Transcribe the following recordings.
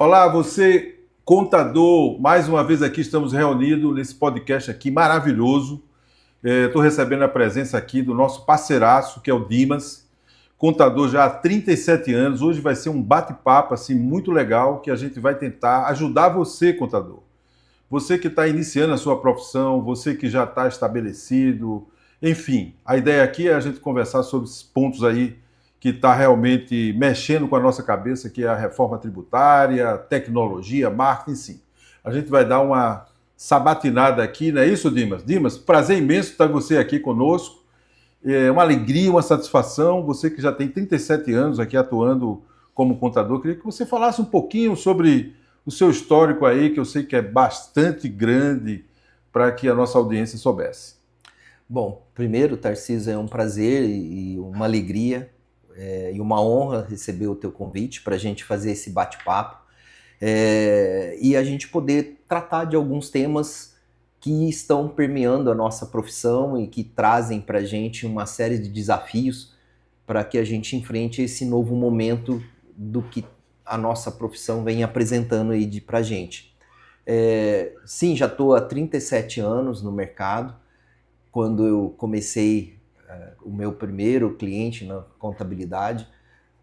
Olá, você contador, mais uma vez aqui estamos reunidos nesse podcast aqui maravilhoso. Estou recebendo a presença aqui do nosso parceiraço, que é o Dimas, contador já há 37 anos. Hoje vai ser um bate-papo assim muito legal que a gente vai tentar ajudar você, contador. Você que está iniciando a sua profissão, você que já está estabelecido, enfim, a ideia aqui é a gente conversar sobre esses pontos aí que está realmente mexendo com a nossa cabeça, que é a reforma tributária, tecnologia, marketing, sim. A gente vai dar uma sabatinada aqui, não é isso, Dimas? Dimas, prazer imenso estar você aqui conosco. É uma alegria, uma satisfação. Você que já tem 37 anos aqui atuando como contador, queria que você falasse um pouquinho sobre o seu histórico aí, que eu sei que é bastante grande, para que a nossa audiência soubesse. Bom, primeiro, Tarcísio, é um prazer e uma alegria e uma honra receber o teu convite para a gente fazer esse bate-papo e a gente poder tratar de alguns temas que estão permeando a nossa profissão e que trazem para a gente uma série de desafios para que a gente enfrente esse novo momento do que a nossa profissão vem apresentando aí para a gente. Sim, já estou há 37 anos no mercado. Quando eu comecei o meu primeiro cliente na contabilidade,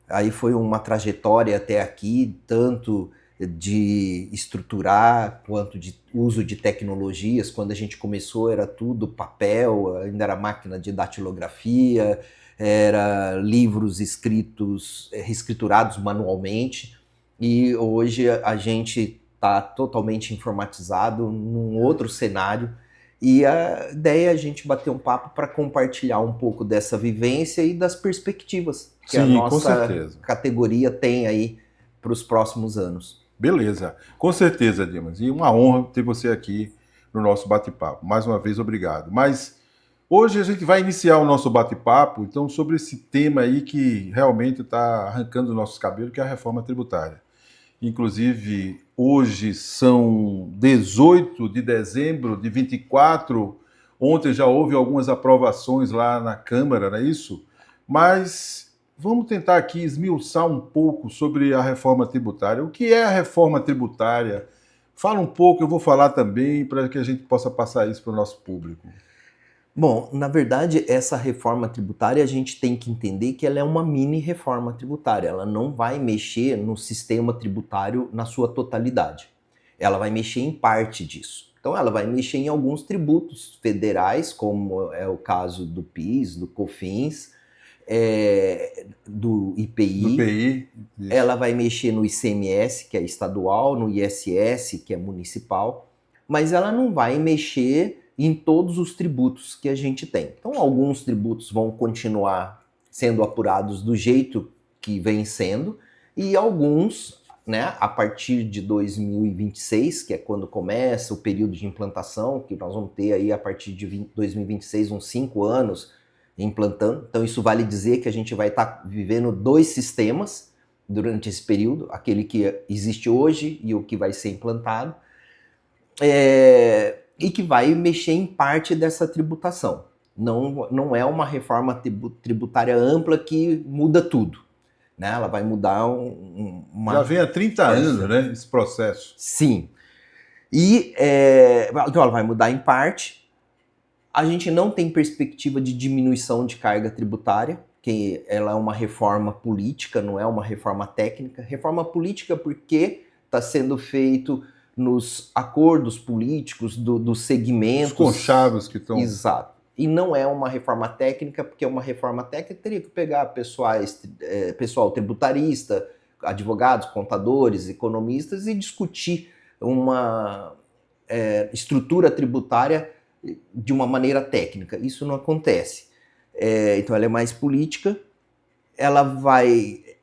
aí foi uma trajetória até aqui, tanto de estruturar quanto de uso de tecnologias. Quando a gente começou era tudo papel, ainda era máquina de datilografia, era livros escritos, reescriturados manualmente, e hoje a gente está totalmente informatizado num outro cenário. E a ideia é a gente bater um papo para compartilhar um pouco dessa vivência e das perspectivas que a Sim, com nossa certeza. categoria tem aí para os próximos anos. Beleza, com certeza, Dimas. E uma honra ter você aqui no nosso bate-papo. Mais uma vez, obrigado. Mas hoje a gente vai iniciar o nosso bate-papo, então, sobre esse tema aí que realmente está arrancando os nossos cabelos, que é a reforma tributária. Inclusive, hoje são 18 de dezembro de 24. Ontem já houve algumas aprovações lá na Câmara, não é isso? Mas vamos tentar aqui esmiuçar um pouco sobre a reforma tributária. O que é a reforma tributária? Fala um pouco, eu vou falar também, para que a gente possa passar isso para o nosso público. Bom, na verdade, essa reforma tributária a gente tem que entender que ela é uma mini reforma tributária. Ela não vai mexer no sistema tributário na sua totalidade. Ela vai mexer em parte disso. Então, ela vai mexer em alguns tributos federais, como é o caso do PIS, do COFINS, do Do IPI. PI, isso. Ela vai mexer no ICMS, que é estadual, no ISS, que é municipal, mas ela não vai mexer em todos os tributos que a gente tem. Então, alguns tributos vão continuar sendo apurados do jeito que vem sendo, e alguns, né, a partir de 2026, que é quando começa o período de implantação, que nós vamos ter aí a partir de 2026 uns 5 anos implantando. Então, isso vale dizer que a gente vai estar vivendo dois sistemas durante esse período, aquele que existe hoje e o que vai ser implantado, e que vai mexer em parte dessa tributação. Não é uma reforma tributária ampla que muda tudo, né? Ela vai mudar Já uma vem há 30 anos, parcela. né, esse processo. Sim. Então ela vai mudar em parte. A gente não tem perspectiva de diminuição de carga tributária, que ela é uma reforma política, não é uma reforma técnica. Reforma política porque está sendo feito nos acordos políticos dos segmentos. Os conchavos que estão... Exato. E não é uma reforma técnica, porque uma reforma técnica teria que pegar pessoal tributarista, advogados, contadores, economistas e discutir uma estrutura tributária de uma maneira técnica. Isso não acontece. Então ela é mais política,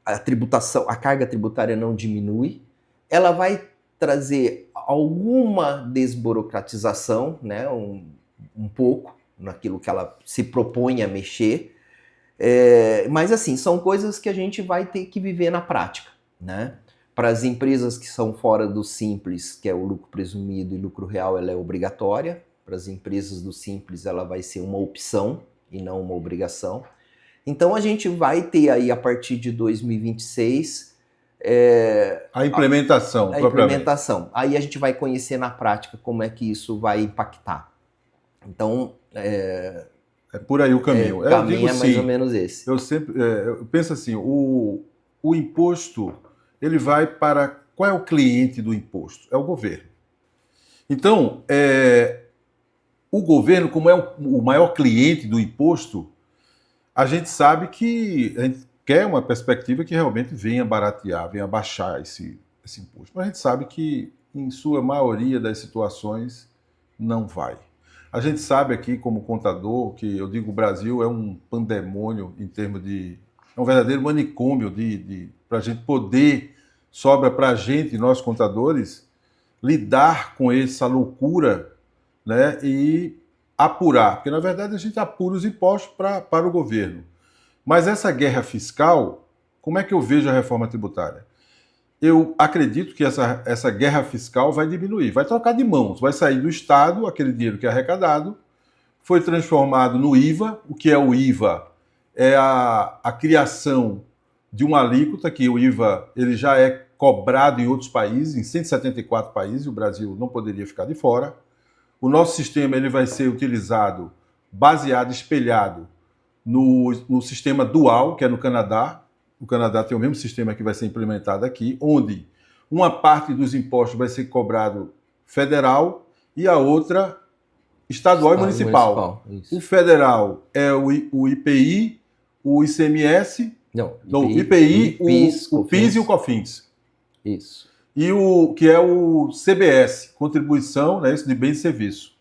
a tributação, a carga tributária não diminui, ela vai trazer alguma desburocratização, né, um pouco naquilo que ela se propõe a mexer, mas assim, são coisas que a gente vai ter que viver na prática, né? Para as empresas que são fora do Simples, que é o lucro presumido e lucro real, ela é obrigatória. Para as empresas do Simples, ela vai ser uma opção e não uma obrigação. Então, a gente vai ter aí, a partir de 2026, A implementação, a implementação. Aí a gente vai conhecer na prática como é que isso vai impactar. Então, é por aí o caminho. O caminho é mais ou menos esse. Eu penso assim, o imposto, ele vai para... Qual é o cliente do imposto? É o governo. Então, o governo, como é o maior cliente do imposto, a gente sabe que a gente quer uma perspectiva que realmente venha baratear, venha baixar esse imposto. Mas a gente sabe que, em sua maioria das situações, não vai. A gente sabe aqui, como contador, que eu digo o Brasil é um pandemônio em termos de... É um verdadeiro manicômio para a gente poder, sobra para a gente, nós contadores, lidar com essa loucura, né, e apurar. Porque, na verdade, a gente apura os impostos para o governo. Mas essa guerra fiscal, como é que eu vejo a reforma tributária? Eu acredito que essa guerra fiscal vai diminuir, vai trocar de mãos, vai sair do Estado, aquele dinheiro que é arrecadado, foi transformado no IVA. O que é o IVA? É a criação de uma alíquota, que o IVA ele já é cobrado em outros países, em 174 países, o Brasil não poderia ficar de fora. O nosso sistema ele vai ser utilizado, baseado, espelhado no sistema dual, que é no Canadá. O Canadá tem o mesmo sistema que vai ser implementado aqui, onde uma parte dos impostos vai ser cobrado federal e a outra estadual e municipal. O federal é o IPI, o ICMS, IPI, o PIS e o COFINS. Isso. E o que é o CBS, contribuição, né, isso de bens e serviço.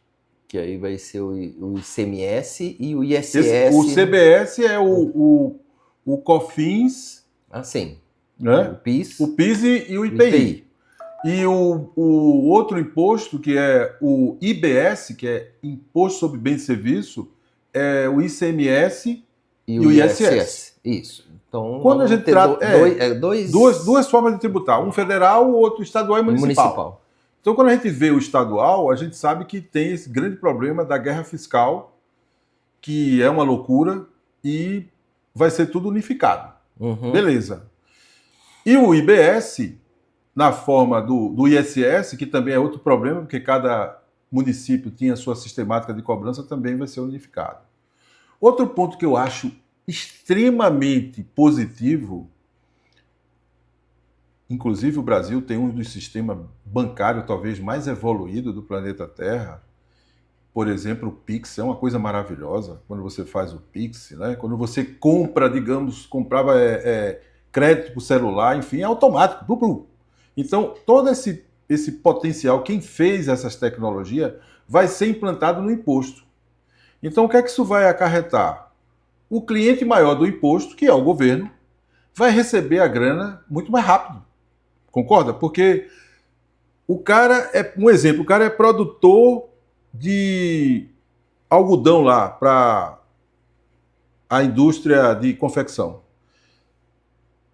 Que aí vai ser o ICMS e o ISS. O CBS é o COFINS. Sim. Né? O PIS e o IPI. E o outro imposto, que é o IBS, que é Imposto sobre Bens e Serviço, é o ICMS e o ISS. Isso. Então, quando a gente trata... duas formas de tributar. Um federal, o outro estadual e municipal. Então, quando a gente vê o estadual, a gente sabe que tem esse grande problema da guerra fiscal, que é uma loucura, e vai ser tudo unificado. Uhum. Beleza. E o IBS, na forma do ISS, que também é outro problema, porque cada município tinha a sua sistemática de cobrança, também vai ser unificado. Outro ponto que eu acho extremamente positivo, inclusive o Brasil tem um dos sistemas bancários talvez mais evoluídos do planeta Terra. Por exemplo, o Pix é uma coisa maravilhosa, quando você faz o Pix, né? Quando você compra, comprava crédito para o celular, enfim, é automático. Então, todo esse potencial, quem fez essas tecnologias, vai ser implantado no imposto. Então, o que é que isso vai acarretar? O cliente maior do imposto, que é o governo, vai receber a grana muito mais rápido. Concorda? Porque o cara o cara é produtor de algodão lá para a indústria de confecção.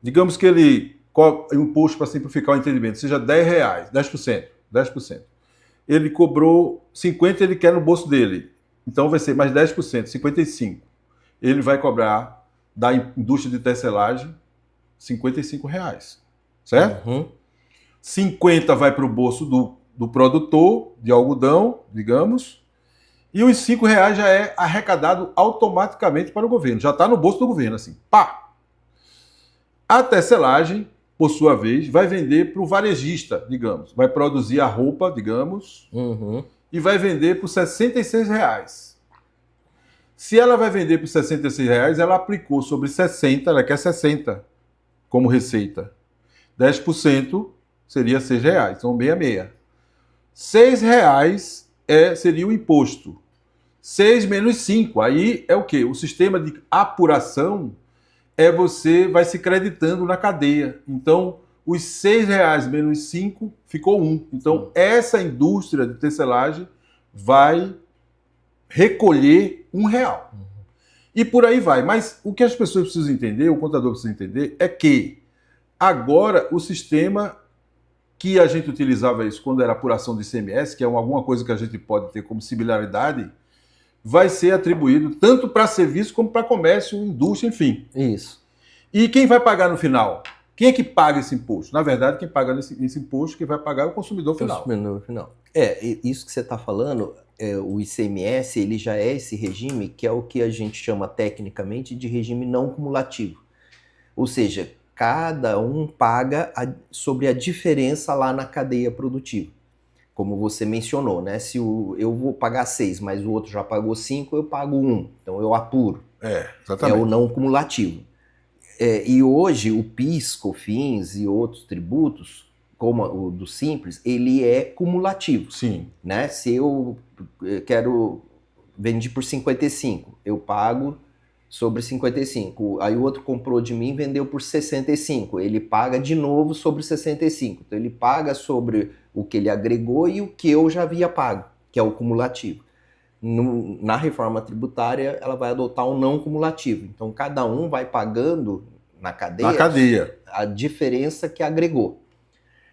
Digamos que ele, o imposto para simplificar o entendimento, seja R$10, 10%. Ele cobrou 50, ele quer no bolso dele. Então vai ser mais 10%, 55. Ele vai cobrar da indústria de tecelagem R$55. Certo? Uhum. 50 vai para o bolso do produtor de algodão, digamos, e os R$5 já é arrecadado automaticamente para o governo. Já está no bolso do governo, assim. Pá! A tecelagem, por sua vez, vai vender para o varejista, digamos. Vai produzir a roupa, digamos, e vai vender por R$66. Se ela vai vender por R$66, ela aplicou sobre 60, ela quer 60 como receita. 10% seria R$6, então 66. R$6 seria o imposto. 6 menos 5, aí é o quê? O sistema de apuração você vai se creditando na cadeia. Então, os R$6 menos 5 ficou 1. Então, essa indústria de tecelagem vai recolher R$1. E por aí vai. Mas o que as pessoas precisam entender, o contador precisa entender, é que agora o sistema que a gente utilizava isso quando era apuração de ICMS, que é alguma coisa que a gente pode ter como similaridade, vai ser atribuído tanto para serviço como para comércio, indústria, enfim. Isso. E quem vai pagar no final? Quem é que paga esse imposto? Na verdade, quem paga esse imposto, quem vai pagar é o consumidor final. Consumidor final. Isso que você está falando, o ICMS, ele já é esse regime que é o que a gente chama tecnicamente de regime não cumulativo. Ou seja, cada um paga sobre a diferença lá na cadeia produtiva. Como você mencionou, né? Se eu vou pagar 6, mas o outro já pagou 5, eu pago 1. Então eu apuro. Exatamente. É o não cumulativo. E hoje o PIS, COFINS e outros tributos, como o do Simples, ele é cumulativo. Sim. Né? Se eu vendi por 55, eu pago sobre 55. Aí o outro comprou de mim e vendeu por 65. Ele paga de novo sobre 65. Então ele paga sobre o que ele agregou e o que eu já havia pago, que é o cumulativo. Na reforma tributária, ela vai adotar um não cumulativo. Então, cada um vai pagando na cadeia a diferença que agregou.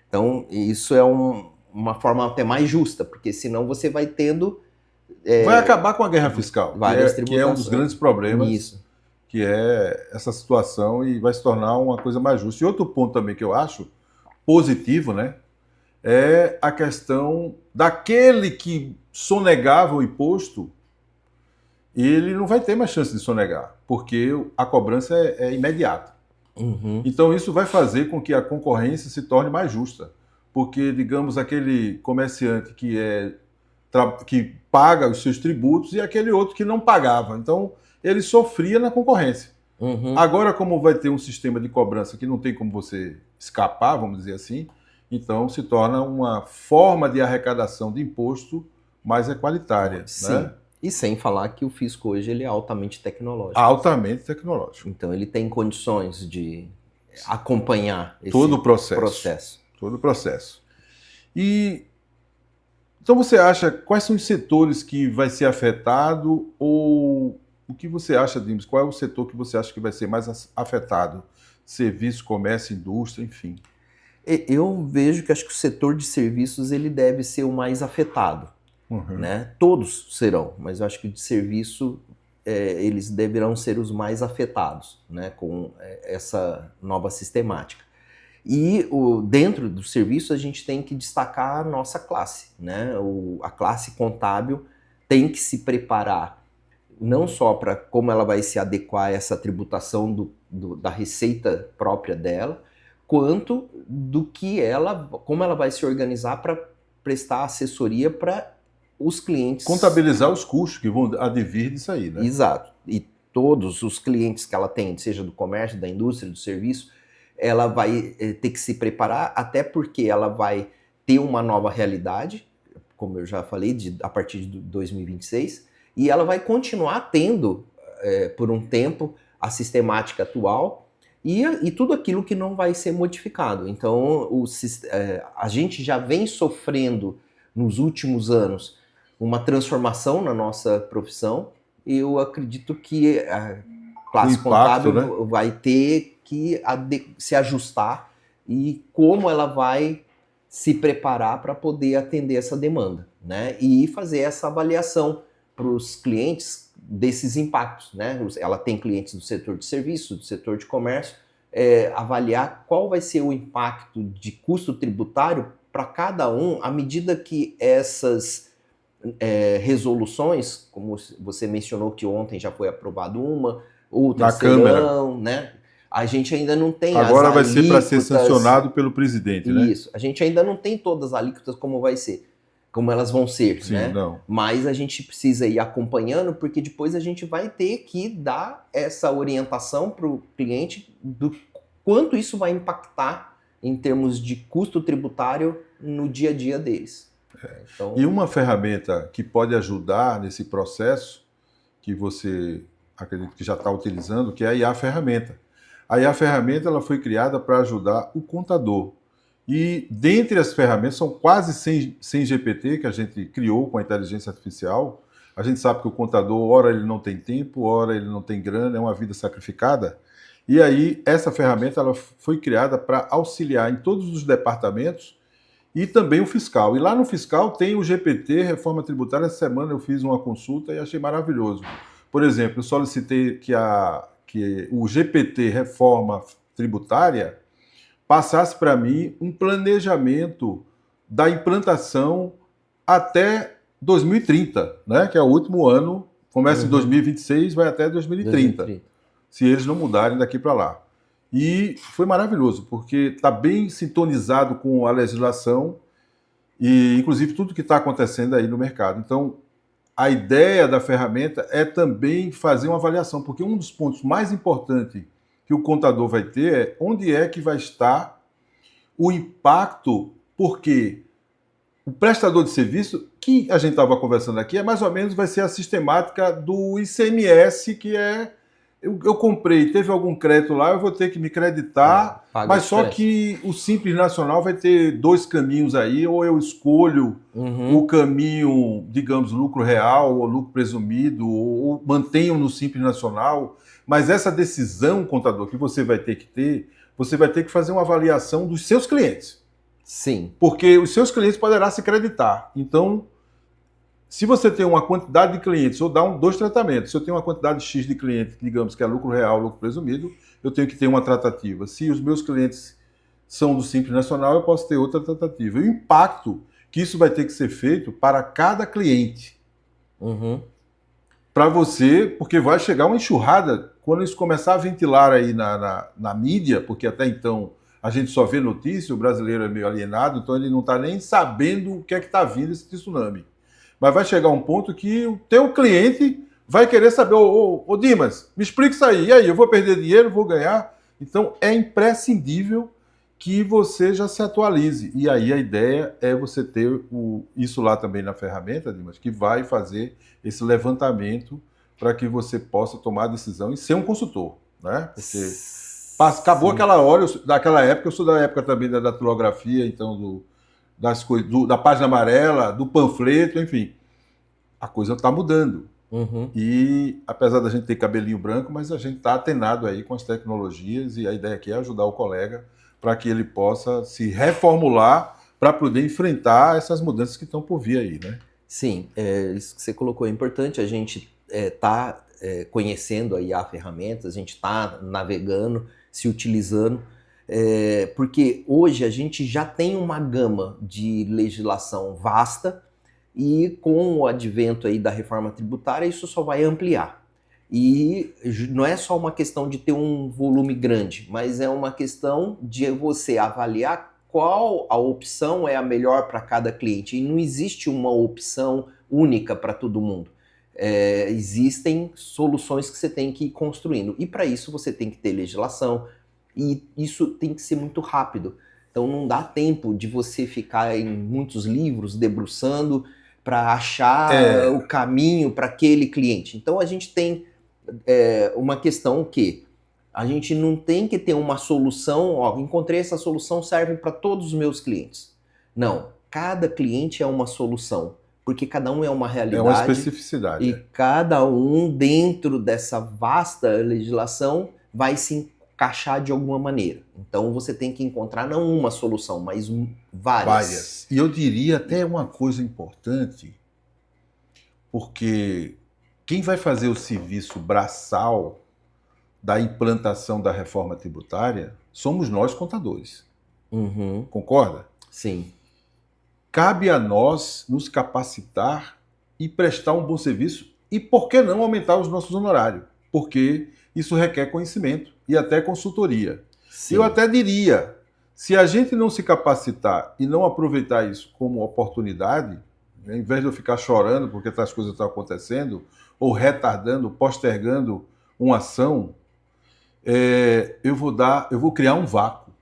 Então, isso é uma forma até mais justa, porque senão você vai tendo... vai acabar com a guerra fiscal, que é um dos grandes problemas, isso. Que é essa situação, e vai se tornar uma coisa mais justa. E outro ponto também que eu acho positivo, né, é a questão daquele que sonegava o imposto, ele não vai ter mais chance de sonegar, porque a cobrança é imediata. Uhum. Então isso vai fazer com que a concorrência se torne mais justa, porque, digamos, aquele comerciante que paga os seus tributos e aquele outro que não pagava. Então ele sofria na concorrência. Uhum. Agora, como vai ter um sistema de cobrança que não tem como você escapar, vamos dizer assim, então se torna uma forma de arrecadação de imposto mais equalitária. Sim. Né? E sem falar que o fisco hoje ele é altamente tecnológico. Altamente tecnológico. Então ele tem condições de acompanhar esse todo o processo. Todo o processo. E então você acha, quais são os setores que vai ser afetado, ou o que você acha, Dimas? Qual é o setor que você acha que vai ser mais afetado? Serviço, comércio, indústria, enfim. Eu vejo que acho que o setor de serviços ele deve ser o mais afetado. Uhum. Né? Todos serão, mas eu acho que de serviço eles deverão ser os mais afetados, né? Com essa nova sistemática. E dentro do serviço a gente tem que destacar a nossa classe, né? A classe contábil tem que se preparar não só para como ela vai se adequar a essa tributação da receita própria dela, quanto do que como ela vai se organizar para prestar assessoria para os clientes. Contabilizar os custos que vão advir disso aí, né? Exato. E todos os clientes que ela tem, seja do comércio, da indústria, do serviço, ela vai ter que se preparar, até porque ela vai ter uma nova realidade, como eu já falei, a partir de 2026, e ela vai continuar tendo, por um tempo, a sistemática atual e tudo aquilo que não vai ser modificado. Então, a gente já vem sofrendo, nos últimos anos, uma transformação na nossa profissão, e eu acredito que a classe contábil, né, vai ter que se ajustar e como ela vai se preparar para poder atender essa demanda, né? E fazer essa avaliação para os clientes desses impactos, né? Ela tem clientes do setor de serviço, do setor de comércio, avaliar qual vai ser o impacto de custo tributário para cada um à medida que essas resoluções, como você mencionou que ontem já foi aprovado outra serão, né? A gente ainda não tem agora vai ser para ser sancionado pelo presidente, né? Isso. A gente ainda não tem todas as alíquotas como elas vão ser, sim, né? Não. Mas a gente precisa ir acompanhando, porque depois a gente vai ter que dar essa orientação para o cliente do quanto isso vai impactar em termos de custo tributário no dia a dia deles. Então... E uma ferramenta que pode ajudar nesse processo, que você acredita que já está utilizando, que é a IA Ferramenta. A IA Ferramenta ela foi criada para ajudar o contador. E dentre as ferramentas, são quase 100 GPT que a gente criou com a inteligência artificial. A gente sabe que o contador, ora ele não tem tempo, ora ele não tem grana, é uma vida sacrificada. E aí, essa ferramenta ela foi criada para auxiliar em todos os departamentos e também o fiscal. E lá no fiscal tem o GPT, Reforma Tributária. Essa semana eu fiz uma consulta e achei maravilhoso. Por exemplo, eu solicitei que o GPT Reforma Tributária passasse para mim um planejamento da implantação até 2030, né? Que é o último ano, começa em 2026, vai até 2030, se eles não mudarem daqui para lá. E foi maravilhoso, porque está bem sintonizado com a legislação e, inclusive, tudo que está acontecendo aí no mercado. Então, a ideia da ferramenta é também fazer uma avaliação, porque um dos pontos mais importantes que o contador vai ter é onde é que vai estar o impacto, porque o prestador de serviço, que a gente estava conversando aqui, é mais ou menos vai ser a sistemática do ICMS, que é eu comprei, teve algum crédito lá, eu vou ter que me creditar, mas só que o Simples Nacional vai ter dois caminhos aí, ou eu escolho o caminho, digamos, lucro real ou lucro presumido, ou mantenho no Simples Nacional, mas essa decisão, contador, que você vai ter que ter, você vai ter que fazer uma avaliação dos seus clientes. Sim. Porque os seus clientes poderão se creditar. Então, se você tem uma quantidade de clientes, ou dá dois tratamentos, se eu tenho uma quantidade X de clientes, digamos que é lucro real, lucro presumido, eu tenho que ter uma tratativa. Se os meus clientes são do Simples Nacional, eu posso ter outra tratativa. E o impacto que isso vai ter que ser feito para cada cliente. Para você, porque vai chegar uma enxurrada, quando isso começar a ventilar aí na mídia, porque até então a gente só vê notícia, o brasileiro é meio alienado, então ele não está nem sabendo o que é que está vindo esse tsunami. Mas vai chegar um ponto que o teu cliente vai querer saber, ô Dimas, me explica isso aí, e aí, eu vou perder dinheiro, vou ganhar? Então é imprescindível que você já se atualize. E aí a ideia é você ter isso lá também na ferramenta, Dimas, que vai fazer esse levantamento para que você possa tomar a decisão e ser um consultor, né? Porque acabou aquela hora, daquela época, eu sou da época também da datilografia, então das coisas, da página amarela, do panfleto, enfim. A coisa está mudando. E apesar da gente ter cabelinho branco, mas a gente está atenado aí com as tecnologias e a ideia aqui é ajudar o colega para que ele possa se reformular para poder enfrentar essas mudanças que estão por vir aí, né? Sim, isso que você colocou é importante, a gente está conhecendo aí a ferramenta, a gente está navegando, se utilizando, porque hoje a gente já tem uma gama de legislação vasta e com o advento aí da reforma tributária isso só vai ampliar. E não é só uma questão de ter um volume grande, mas é uma questão de você avaliar qual a opção é a melhor para cada cliente. E não existe uma opção única para todo mundo. Existem soluções que você tem que ir construindo. E para isso você tem que ter legislação. E isso tem que ser muito rápido. Então não dá tempo de você ficar em muitos livros debruçando para achar o caminho para aquele cliente. Então a gente tem uma questão que a gente não tem que ter uma solução, encontrei essa solução, serve para todos os meus clientes. Não, cada cliente é uma solução, porque cada um é uma realidade. É uma especificidade. E cada um, dentro dessa vasta legislação, vai se encaixar de alguma maneira. Então você tem que encontrar não uma solução, mas várias. E eu diria até uma coisa importante, porque quem vai fazer o serviço braçal da implantação da reforma tributária somos nós, contadores. Concorda? Sim. Cabe a nós nos capacitar e prestar um bom serviço e, por que não, aumentar os nossos honorários? Porque isso requer conhecimento e até consultoria. Sim. Eu até diria, se a gente não se capacitar e não aproveitar isso como oportunidade, né, em vez de eu ficar chorando porque essas coisas estão acontecendo, ou retardando, postergando uma ação, eu vou criar um vácuo.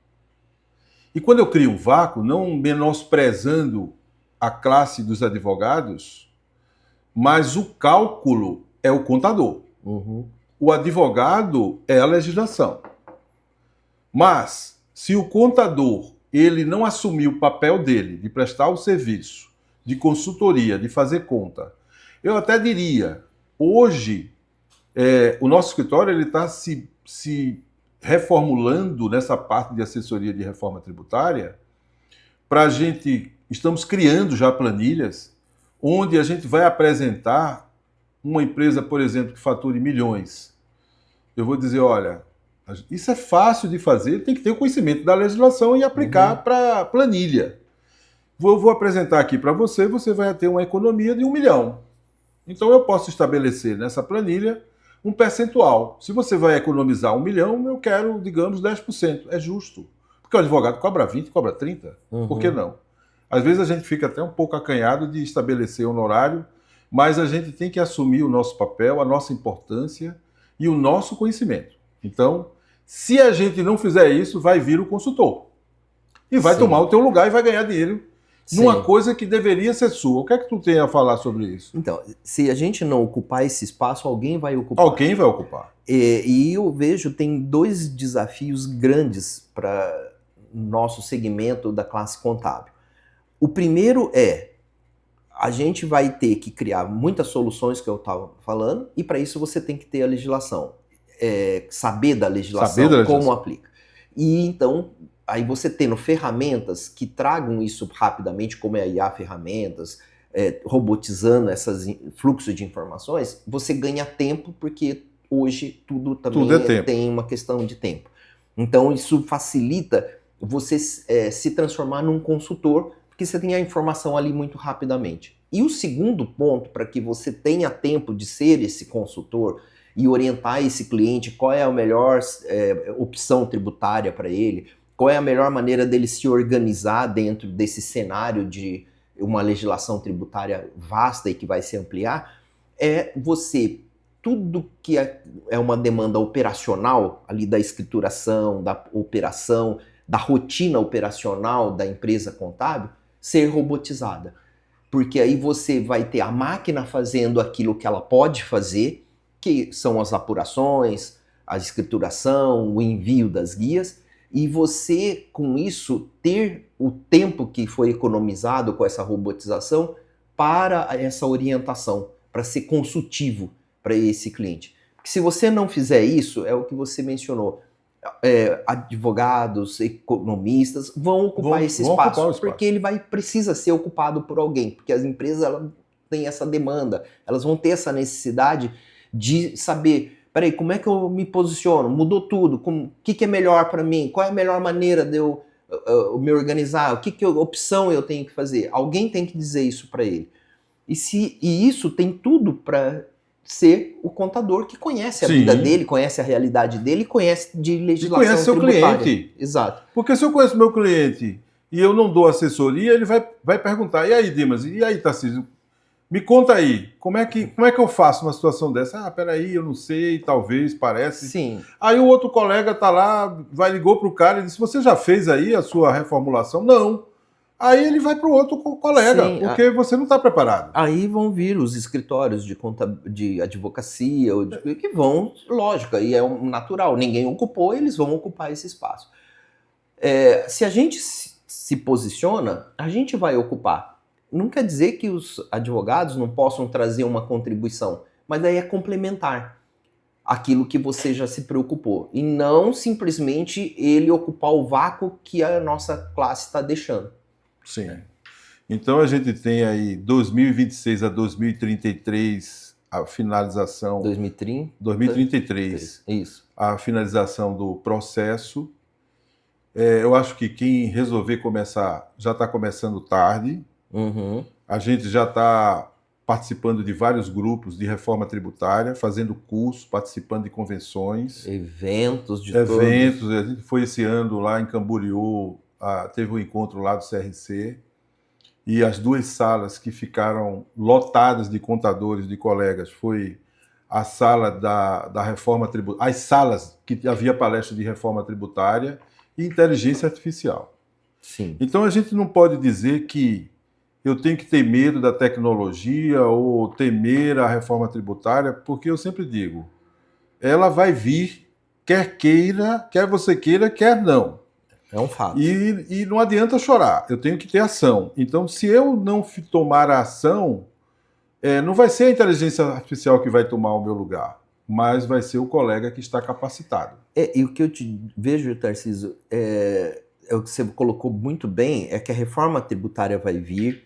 E quando eu crio um vácuo, não menosprezando a classe dos advogados, mas o cálculo é o contador. O advogado é a legislação. Mas, se o contador ele não assumir o papel dele de prestar o serviço, de consultoria, de fazer conta, eu até diria, hoje, o nosso escritório está se reformulando nessa parte de assessoria de reforma tributária, estamos criando já planilhas, onde a gente vai apresentar uma empresa, por exemplo, que fature milhões. Eu vou dizer, olha, Isso é fácil de fazer, tem que ter o conhecimento da legislação e aplicar para planilha. Vou apresentar aqui para você, você vai ter uma economia de 1 milhão. Então eu posso estabelecer nessa planilha um percentual. Se você vai economizar 1 milhão, eu quero, digamos, 10%. É justo. Porque o advogado cobra 20, cobra 30. Por que não? Às vezes a gente fica até um pouco acanhado de estabelecer honorário, mas a gente tem que assumir o nosso papel, a nossa importância e o nosso conhecimento. Então, se a gente não fizer isso, vai vir o consultor. E vai tomar o teu lugar e vai ganhar dinheiro numa coisa que deveria ser sua. O que é que tu tem a falar sobre isso? Então, se a gente não ocupar esse espaço, alguém vai ocupar. Alguém vai ocupar. E eu vejo, tem 2 desafios grandes para nosso segmento da classe contábil. O primeiro é, a gente vai ter que criar muitas soluções que eu estava falando, e para isso você tem que ter a legislação. Saber da legislação, como aplica. E então, aí você tendo ferramentas que tragam isso rapidamente, como é a IA ferramentas, robotizando esses fluxos de informações, você ganha tempo, porque hoje tudo também tem uma questão de tempo. Então isso facilita você se transformar num consultor, porque você tem a informação ali muito rapidamente. E o segundo ponto, para que você tenha tempo de ser esse consultor e orientar esse cliente qual é a melhor opção tributária para ele, qual é a melhor maneira dele se organizar dentro desse cenário de uma legislação tributária vasta e que vai se ampliar, tudo que é uma demanda operacional, ali da escrituração, da operação, da rotina operacional da empresa contábil, ser robotizada. Porque aí você vai ter a máquina fazendo aquilo que ela pode fazer, que são as apurações, a escrituração, o envio das guias, e você, com isso, ter o tempo que foi economizado com essa robotização para essa orientação, para ser consultivo para esse cliente. Porque se você não fizer isso, é o que você mencionou, advogados, economistas vão ocupar esse espaço, porque ele precisa ser ocupado por alguém, porque as empresas têm essa demanda, elas vão ter essa necessidade de saber, peraí, como é que eu me posiciono? Mudou tudo, o que é melhor para mim? Qual é a melhor maneira de eu me organizar? Que opção eu tenho que fazer? Alguém tem que dizer isso para ele. E isso tem tudo para ser o contador que conhece a vida dele, conhece a realidade dele, conhece de legislação tributária. Conhece seu cliente. Exato. Porque se eu conheço meu cliente e eu não dou assessoria, ele vai perguntar, e aí, Dimas, e aí, Tarcísio, me conta aí, como é que eu faço uma situação dessa? Peraí, eu não sei, talvez, parece. Sim. Aí o outro colega tá lá, ligou pro cara e disse, você já fez aí a sua reformulação? Não. Aí ele vai para o outro colega, porque você não está preparado. Aí vão vir os escritórios de advocacia, que vão, lógico, e é natural, ninguém ocupou, eles vão ocupar esse espaço. Se a gente se posiciona, a gente vai ocupar. Não quer dizer que os advogados não possam trazer uma contribuição, mas aí é complementar aquilo que você já se preocupou, e não simplesmente ele ocupar o vácuo que a nossa classe está deixando. Sim. Então a gente tem aí 2026 a 2033 a finalização. 2033. Isso. A finalização do processo. Eu acho que quem resolver começar já está começando tarde. A gente já está participando de vários grupos de reforma tributária, fazendo cursos, participando de convenções. Eventos de todos. A gente foi esse ano lá em Camboriú, teve um encontro lá do CRC, e as 2 salas que ficaram lotadas de contadores, de colegas, foi a sala da reforma tributária, as salas que havia palestra de reforma tributária e inteligência artificial. Sim. Então a gente não pode dizer que eu tenho que ter medo da tecnologia ou temer a reforma tributária, porque eu sempre digo, ela vai vir, quer queira, quer você queira, quer não. É um fato. E não adianta chorar, eu tenho que ter ação. Então, se eu não tomar a ação, não vai ser a inteligência artificial que vai tomar o meu lugar, mas vai ser o colega que está capacitado. E o que eu te vejo, Tarcísio, o que você colocou muito bem, é que a reforma tributária vai vir,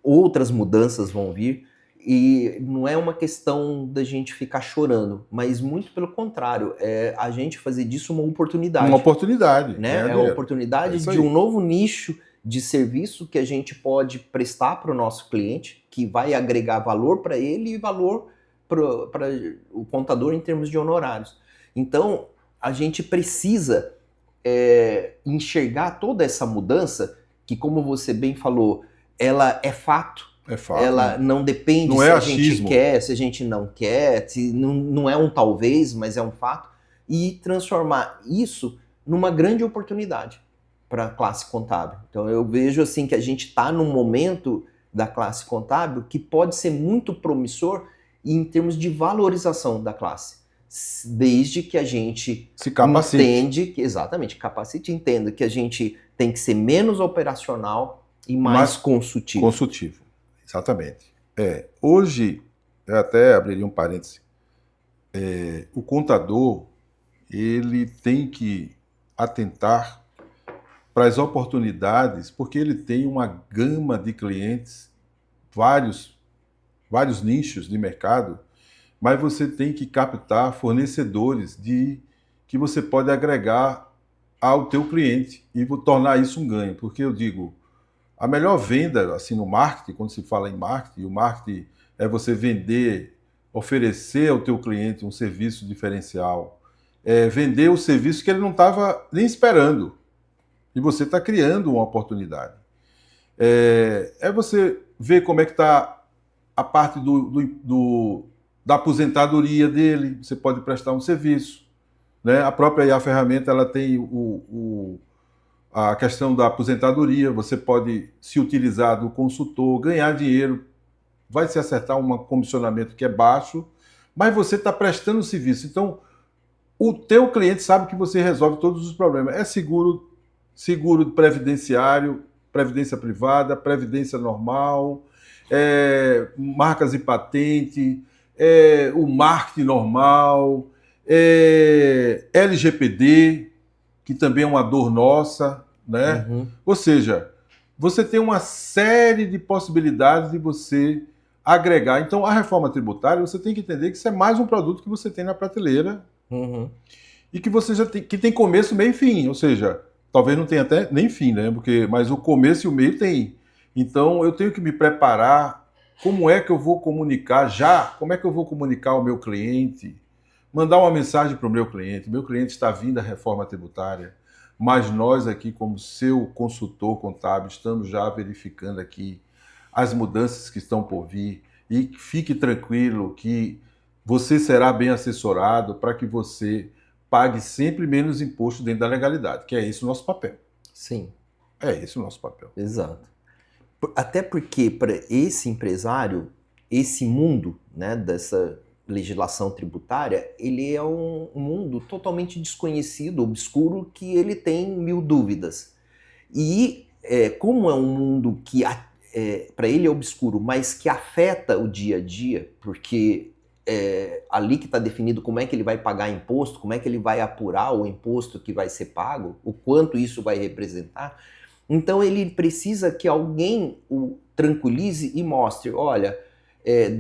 outras mudanças vão vir, E não é uma questão da gente ficar chorando, mas muito pelo contrário, é a gente fazer disso uma oportunidade. Uma oportunidade, Né? ganhar É a dinheiro. oportunidade isso de aí. um novo nicho de serviço que a gente pode prestar para o nosso cliente, que vai agregar valor para ele e valor para o contador em termos de honorários. Então, a gente precisa enxergar toda essa mudança, que como você bem falou, ela é fato. É fato. Ela não depende Não se é a gente achismo. quer, se a gente não quer, se não é um talvez, mas é um fato. E transformar isso numa grande oportunidade para a classe contábil. Então eu vejo assim que a gente está num momento da classe contábil que pode ser muito promissor em termos de valorização da classe, desde que a gente Se capacite. entende que exatamente capacite, entenda que a gente tem que ser menos operacional e mais consultivo. Consultivo, exatamente. Hoje, eu até abriria um parêntese, o contador ele tem que atentar para as oportunidades, porque ele tem uma gama de clientes, vários nichos de mercado, mas você tem que captar fornecedores que você pode agregar ao teu cliente e tornar isso um ganho, porque eu digo, a melhor venda assim no marketing, quando se fala em marketing, o marketing é você vender, oferecer ao teu cliente um serviço diferencial, vender o serviço que ele não estava nem esperando. E você está criando uma oportunidade. Você ver como é que está a parte da aposentadoria dele, você pode prestar um serviço. Né? A própria ferramenta ela tem a questão da aposentadoria, você pode se utilizar do consultor, ganhar dinheiro, vai se acertar um comissionamento que é baixo, mas você está prestando serviço. Então, o teu cliente sabe que você resolve todos os problemas. É seguro previdenciário, previdência privada, previdência normal, marcas e patente, o marketing normal, LGPD, que também é uma dor nossa, né? Uhum. Ou seja, você tem uma série de possibilidades de você agregar. Então, a reforma tributária, você tem que entender que isso é mais um produto que você tem na prateleira e que você já tem começo, meio e fim. Ou seja, talvez não tenha até nem fim, né? Mas o começo e o meio tem. Então, eu tenho que me preparar. Como é que eu vou comunicar já? Como é que eu vou comunicar ao meu cliente? Mandar uma mensagem para o meu cliente. Meu cliente está vindo à reforma tributária, mas nós aqui, como seu consultor contábil, estamos já verificando aqui as mudanças que estão por vir. E fique tranquilo que você será bem assessorado para que você pague sempre menos imposto dentro da legalidade, que é esse o nosso papel. Sim. É esse o nosso papel. Exato. Até porque para esse empresário, esse mundo, né, dessa legislação tributária, ele é um mundo totalmente desconhecido, obscuro, que ele tem mil dúvidas. E como é um mundo que para ele é obscuro, mas que afeta o dia a dia, porque ali que está definido como é que ele vai pagar imposto, como é que ele vai apurar o imposto que vai ser pago, o quanto isso vai representar. Então ele precisa que alguém o tranquilize e mostre, olha,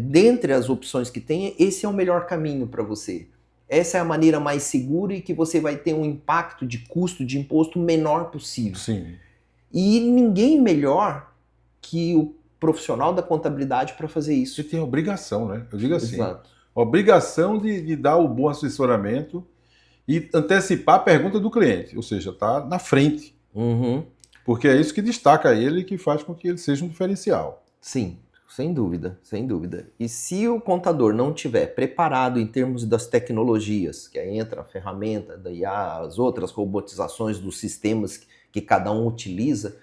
dentre as opções que tem, esse é o melhor caminho para você. Essa é a maneira mais segura e que você vai ter um impacto de custo de imposto menor possível. Sim. E ninguém melhor que o profissional da contabilidade para fazer isso. Você tem a obrigação, né? Eu digo assim, Exato. obrigação de dar o bom assessoramento e antecipar a pergunta do cliente, ou seja, está na frente. Uhum. Porque é isso que destaca ele e que faz com que ele seja um diferencial. Sim, sem dúvida, sem dúvida. E se o contador não tiver preparado em termos das tecnologias, que aí entra a ferramenta da IA, as outras robotizações dos sistemas que cada um utiliza,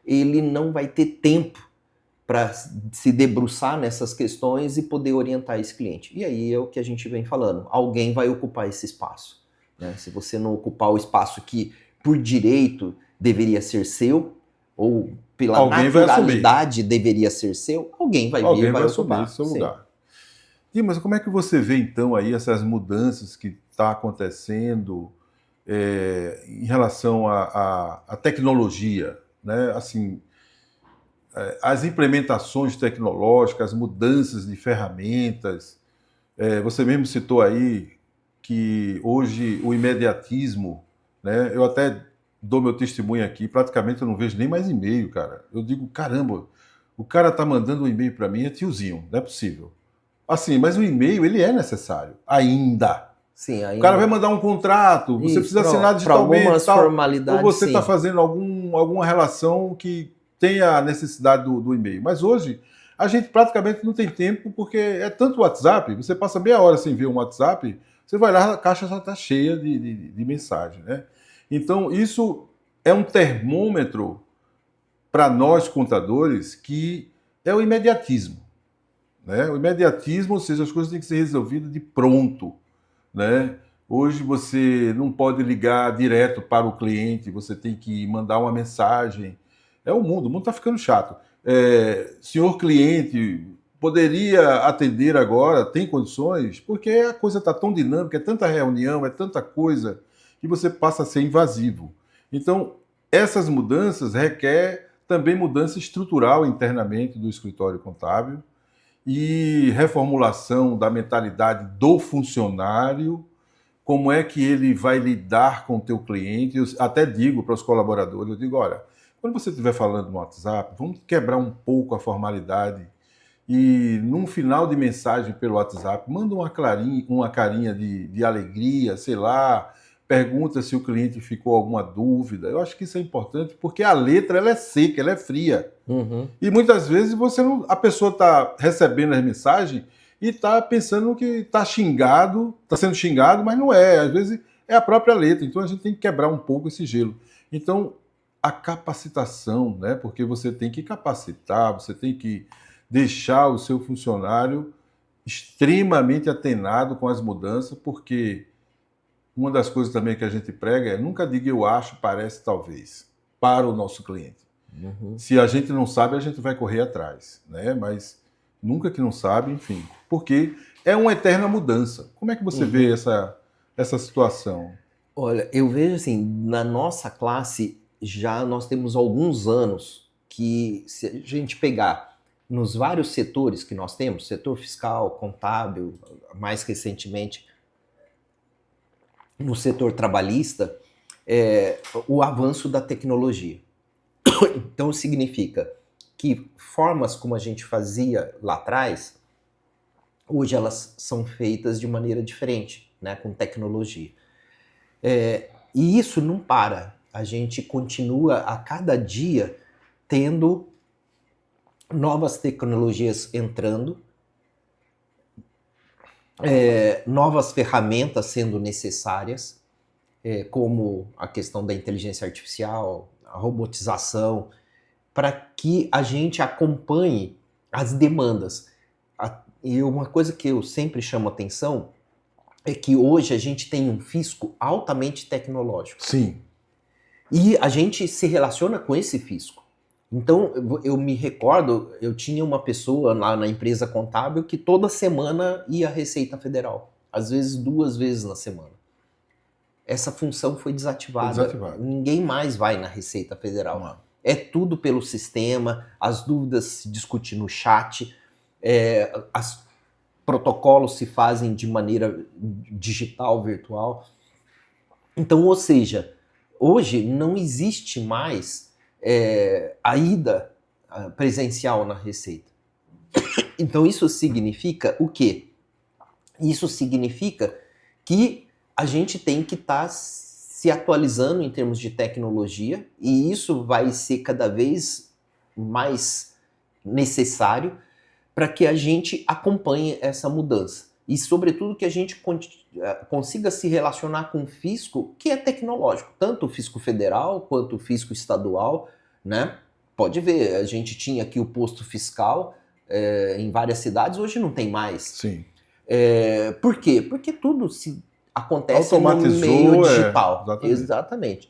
ele não vai ter tempo para se debruçar nessas questões e poder orientar esse cliente. E aí é o que a gente vem falando, alguém vai ocupar esse espaço. Né? Se você não ocupar o espaço que, por direito, deveria ser seu, ou pela Alguém naturalidade deveria ser seu, alguém vai vir e vai assumir ocupar. seu lugar. E, mas como é que você vê, então, aí essas mudanças que estão acontecendo em relação à tecnologia? Né? Assim, as implementações tecnológicas, as mudanças de ferramentas. Você mesmo citou aí que hoje o imediatismo, né? Eu até dou meu testemunho aqui, praticamente eu não vejo nem mais e-mail, cara. Eu digo, caramba, o cara tá mandando um e-mail para mim, é tiozinho, não é possível. Assim, mas o e-mail, ele é necessário, ainda. Sim, O cara vai ainda. mandar um contrato, você Isso, precisa assinar para digitalmente e algumas tal, ou formalidades, você está sim. fazendo alguma relação que tenha a necessidade do e-mail. Mas hoje, a gente praticamente não tem tempo, porque é tanto WhatsApp, você passa meia hora sem ver um WhatsApp, você vai lá, a caixa já está cheia de mensagem, né? Então, isso é um termômetro para nós contadores que é o imediatismo, né? O imediatismo, ou seja, as coisas têm que ser resolvidas de pronto, né? Hoje você não pode ligar direto para o cliente, você tem que mandar uma mensagem. É o mundo está ficando chato. Senhor cliente, poderia atender agora? Tem condições? Porque a coisa está tão dinâmica, é tanta reunião, é tanta coisa, que você passa a ser invasivo. Então, essas mudanças requer também mudança estrutural internamente do escritório contábil e reformulação da mentalidade do funcionário, como é que ele vai lidar com o teu cliente. Eu até digo para os colaboradores, eu digo, olha, quando você estiver falando no WhatsApp, vamos quebrar um pouco a formalidade e num final de mensagem pelo WhatsApp, manda uma carinha de alegria, sei lá, pergunta se o cliente ficou alguma dúvida. Eu acho que isso é importante porque a letra ela é seca, ela é fria. Uhum. E muitas vezes a pessoa está recebendo as mensagens e está pensando que está xingado, está sendo xingado, mas não é. Às vezes é a própria letra. Então a gente tem que quebrar um pouco esse gelo. Então a capacitação, né? Porque você tem que capacitar, você tem que deixar o seu funcionário extremamente atenado com as mudanças, porque uma das coisas também que a gente prega é nunca diga eu acho, parece, talvez, para o nosso cliente. Uhum. Se a gente não sabe, a gente vai correr atrás, né? Mas nunca que não sabe, enfim. Porque é uma eterna mudança. Como é que você vê Uhum. essa situação? Olha, eu vejo assim, na nossa classe já nós temos alguns anos que, se a gente pegar nos vários setores que nós temos, setor fiscal, contábil, mais recentemente no setor trabalhista, o avanço da tecnologia. Então significa que formas como a gente fazia lá atrás, hoje elas são feitas de maneira diferente, né, com tecnologia. E isso não para. A gente continua a cada dia tendo novas tecnologias entrando, novas ferramentas sendo necessárias, como a questão da inteligência artificial, a robotização, para que a gente acompanhe as demandas. E uma coisa que eu sempre chamo atenção é que hoje a gente tem um fisco altamente tecnológico. Sim. E a gente se relaciona com esse fisco. Então, eu me recordo, eu tinha uma pessoa lá na empresa contábil que toda semana ia à Receita Federal. Às vezes 2 vezes na semana. Essa função foi desativada. Ninguém mais vai na Receita Federal. Não. É tudo pelo sistema, as dúvidas se discutem no chat, os protocolos se fazem de maneira digital, virtual. Então, ou seja, hoje não existe mais a ida presencial na Receita. Então isso significa o quê? Isso significa que a gente tem que estar se atualizando em termos de tecnologia, e isso vai ser cada vez mais necessário para que a gente acompanhe essa mudança. E, sobretudo, que a gente consiga se relacionar com o fisco que é tecnológico, tanto o fisco federal quanto o fisco estadual, né? Pode ver, a gente tinha aqui o posto fiscal em várias cidades, hoje não tem mais. Sim. Por quê? Porque tudo acontece no meio digital. Exatamente.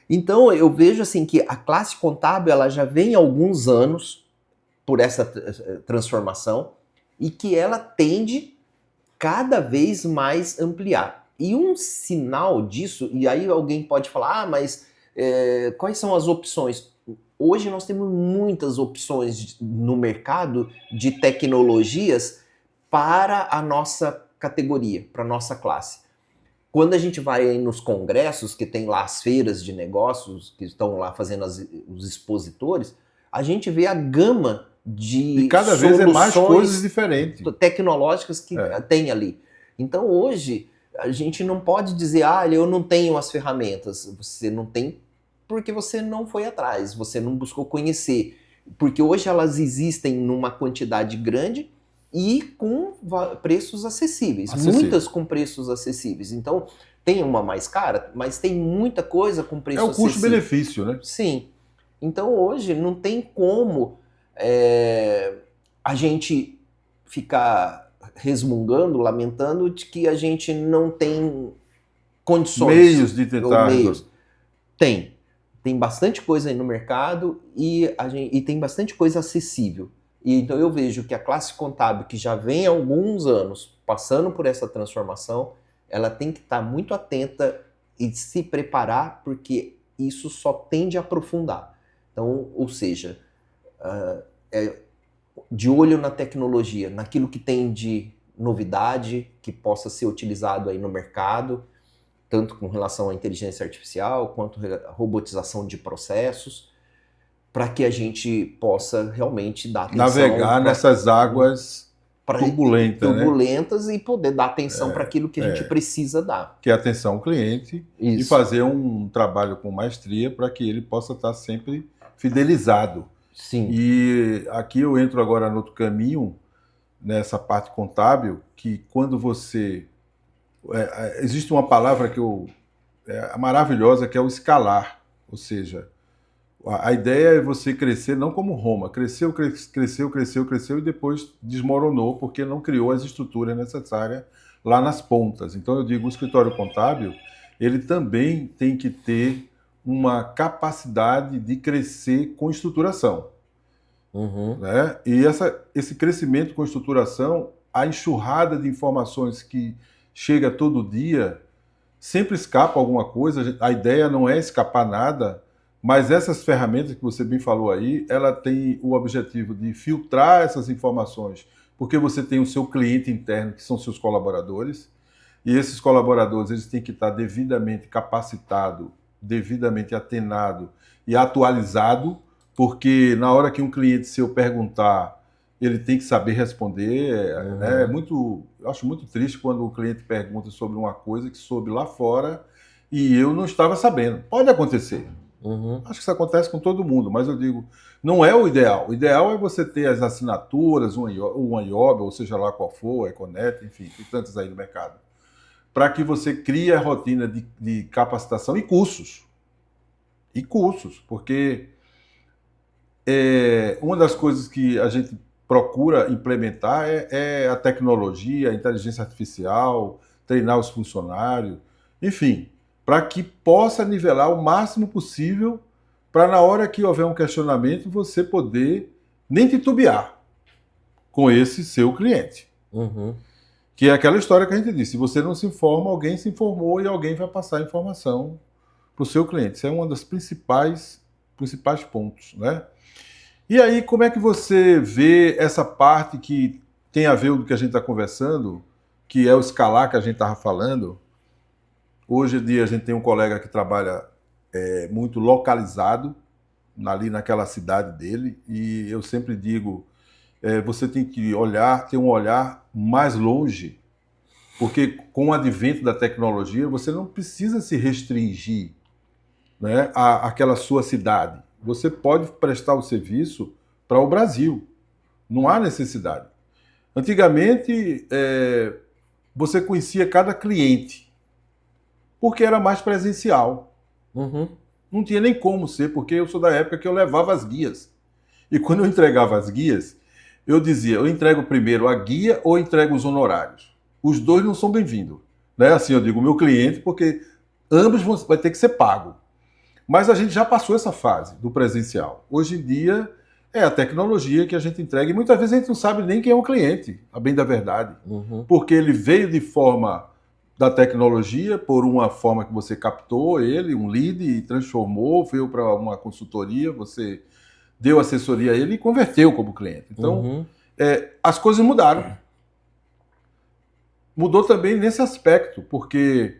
Então, eu vejo assim que a classe contábil ela já vem há alguns anos por essa transformação e que ela tende cada vez mais ampliar. E um sinal disso, e aí alguém pode falar, mas quais são as opções? hoje nós temos muitas opções no mercado de tecnologias para a nossa categoria, para a nossa classe. Quando a gente vai aí nos congressos, que tem lá as feiras de negócios, que estão lá fazendo os expositores, a gente vê a gama de E cada vez é mais coisas diferentes tecnológicas que tem ali. Então hoje a gente não pode dizer, eu não tenho as ferramentas. Você não tem porque você não foi atrás, você não buscou conhecer. Porque hoje elas existem numa quantidade grande e com preços acessíveis. Muitas com preços acessíveis. Então tem uma mais cara, mas tem muita coisa com preço acessível. É o custo-benefício, né? Sim. Então hoje não tem como a gente ficar resmungando, lamentando de que a gente não tem condições. Meios de tentar. Tem bastante coisa aí no mercado e tem bastante coisa acessível. E então eu vejo que a classe contábil, que já vem há alguns anos passando por essa transformação, ela tem que estar muito atenta e se preparar, porque isso só tende a aprofundar. Então, ou seja, de olho na tecnologia, naquilo que tem de novidade, que possa ser utilizado aí no mercado, tanto com relação à inteligência artificial, quanto à robotização de processos, para que a gente possa realmente dar atenção. Navegar nessas águas turbulentas, né? E poder dar atenção para aquilo que a gente precisa dar. Que é atenção ao cliente. Isso. E fazer um trabalho com maestria para que ele possa estar sempre fidelizado. Sim. E aqui eu entro agora no outro caminho, nessa parte contábil, que quando você... existe uma palavra que maravilhosa, que é o escalar. Ou seja, a ideia é você crescer não como Roma. Cresceu e depois desmoronou porque não criou as estruturas necessárias lá nas pontas. Então eu digo, o escritório contábil, ele também tem que ter uma capacidade de crescer com estruturação. Né? E esse crescimento com estruturação, a enxurrada de informações que chega todo dia, sempre escapa alguma coisa. A ideia não é escapar nada, mas essas ferramentas que você bem falou aí, ela tem o objetivo de filtrar essas informações, porque você tem o seu cliente interno, que são seus colaboradores, e esses colaboradores eles têm que estar devidamente capacitados, devidamente atenado e atualizado, porque na hora que um cliente seu perguntar, ele tem que saber responder. Né? Eu acho muito triste quando o cliente pergunta sobre uma coisa que soube lá fora e eu não estava sabendo. Pode acontecer. Acho que isso acontece com todo mundo, mas eu digo, não é o ideal. O ideal é você ter as assinaturas, um IOB, ou seja lá qual for, Econet, enfim, tem tantas aí no mercado, para que você crie a rotina de capacitação e cursos. E cursos, porque uma das coisas que a gente procura implementar é a tecnologia, a inteligência artificial, treinar os funcionários, enfim, para que possa nivelar o máximo possível, para na hora que houver um questionamento, você poder nem titubear com esse seu cliente. Que é aquela história que a gente disse, se você não se informa, alguém se informou e alguém vai passar a informação para o seu cliente. Isso é um dos principais pontos, né? E aí, como é que você vê essa parte que tem a ver com o que a gente está conversando, que é o escalar que a gente estava falando? Hoje em dia a gente tem um colega que trabalha muito localizado, ali naquela cidade dele, e eu sempre digo, você tem que ter um olhar mais longe, porque com o advento da tecnologia, você não precisa se restringir, né, àquela sua cidade. Você pode prestar o serviço para o Brasil. Não há necessidade. Antigamente, você conhecia cada cliente, porque era mais presencial. Não tinha nem como ser, porque eu sou da época que eu levava as guias. E quando eu entregava as guias, eu dizia, eu entrego primeiro a guia ou entrego os honorários? Os dois não são bem-vindos. Né? Assim, eu digo, o meu cliente, porque ambos vai ter que ser pago. Mas a gente já passou essa fase do presencial. Hoje em dia, é a tecnologia que a gente entrega. E muitas vezes a gente não sabe nem quem é o cliente, a bem da verdade. Porque ele veio de forma da tecnologia, por uma forma que você captou ele, um lead, e transformou, veio para uma consultoria, você deu assessoria a ele e converteu como cliente. Então, as coisas mudaram. Mudou também nesse aspecto, porque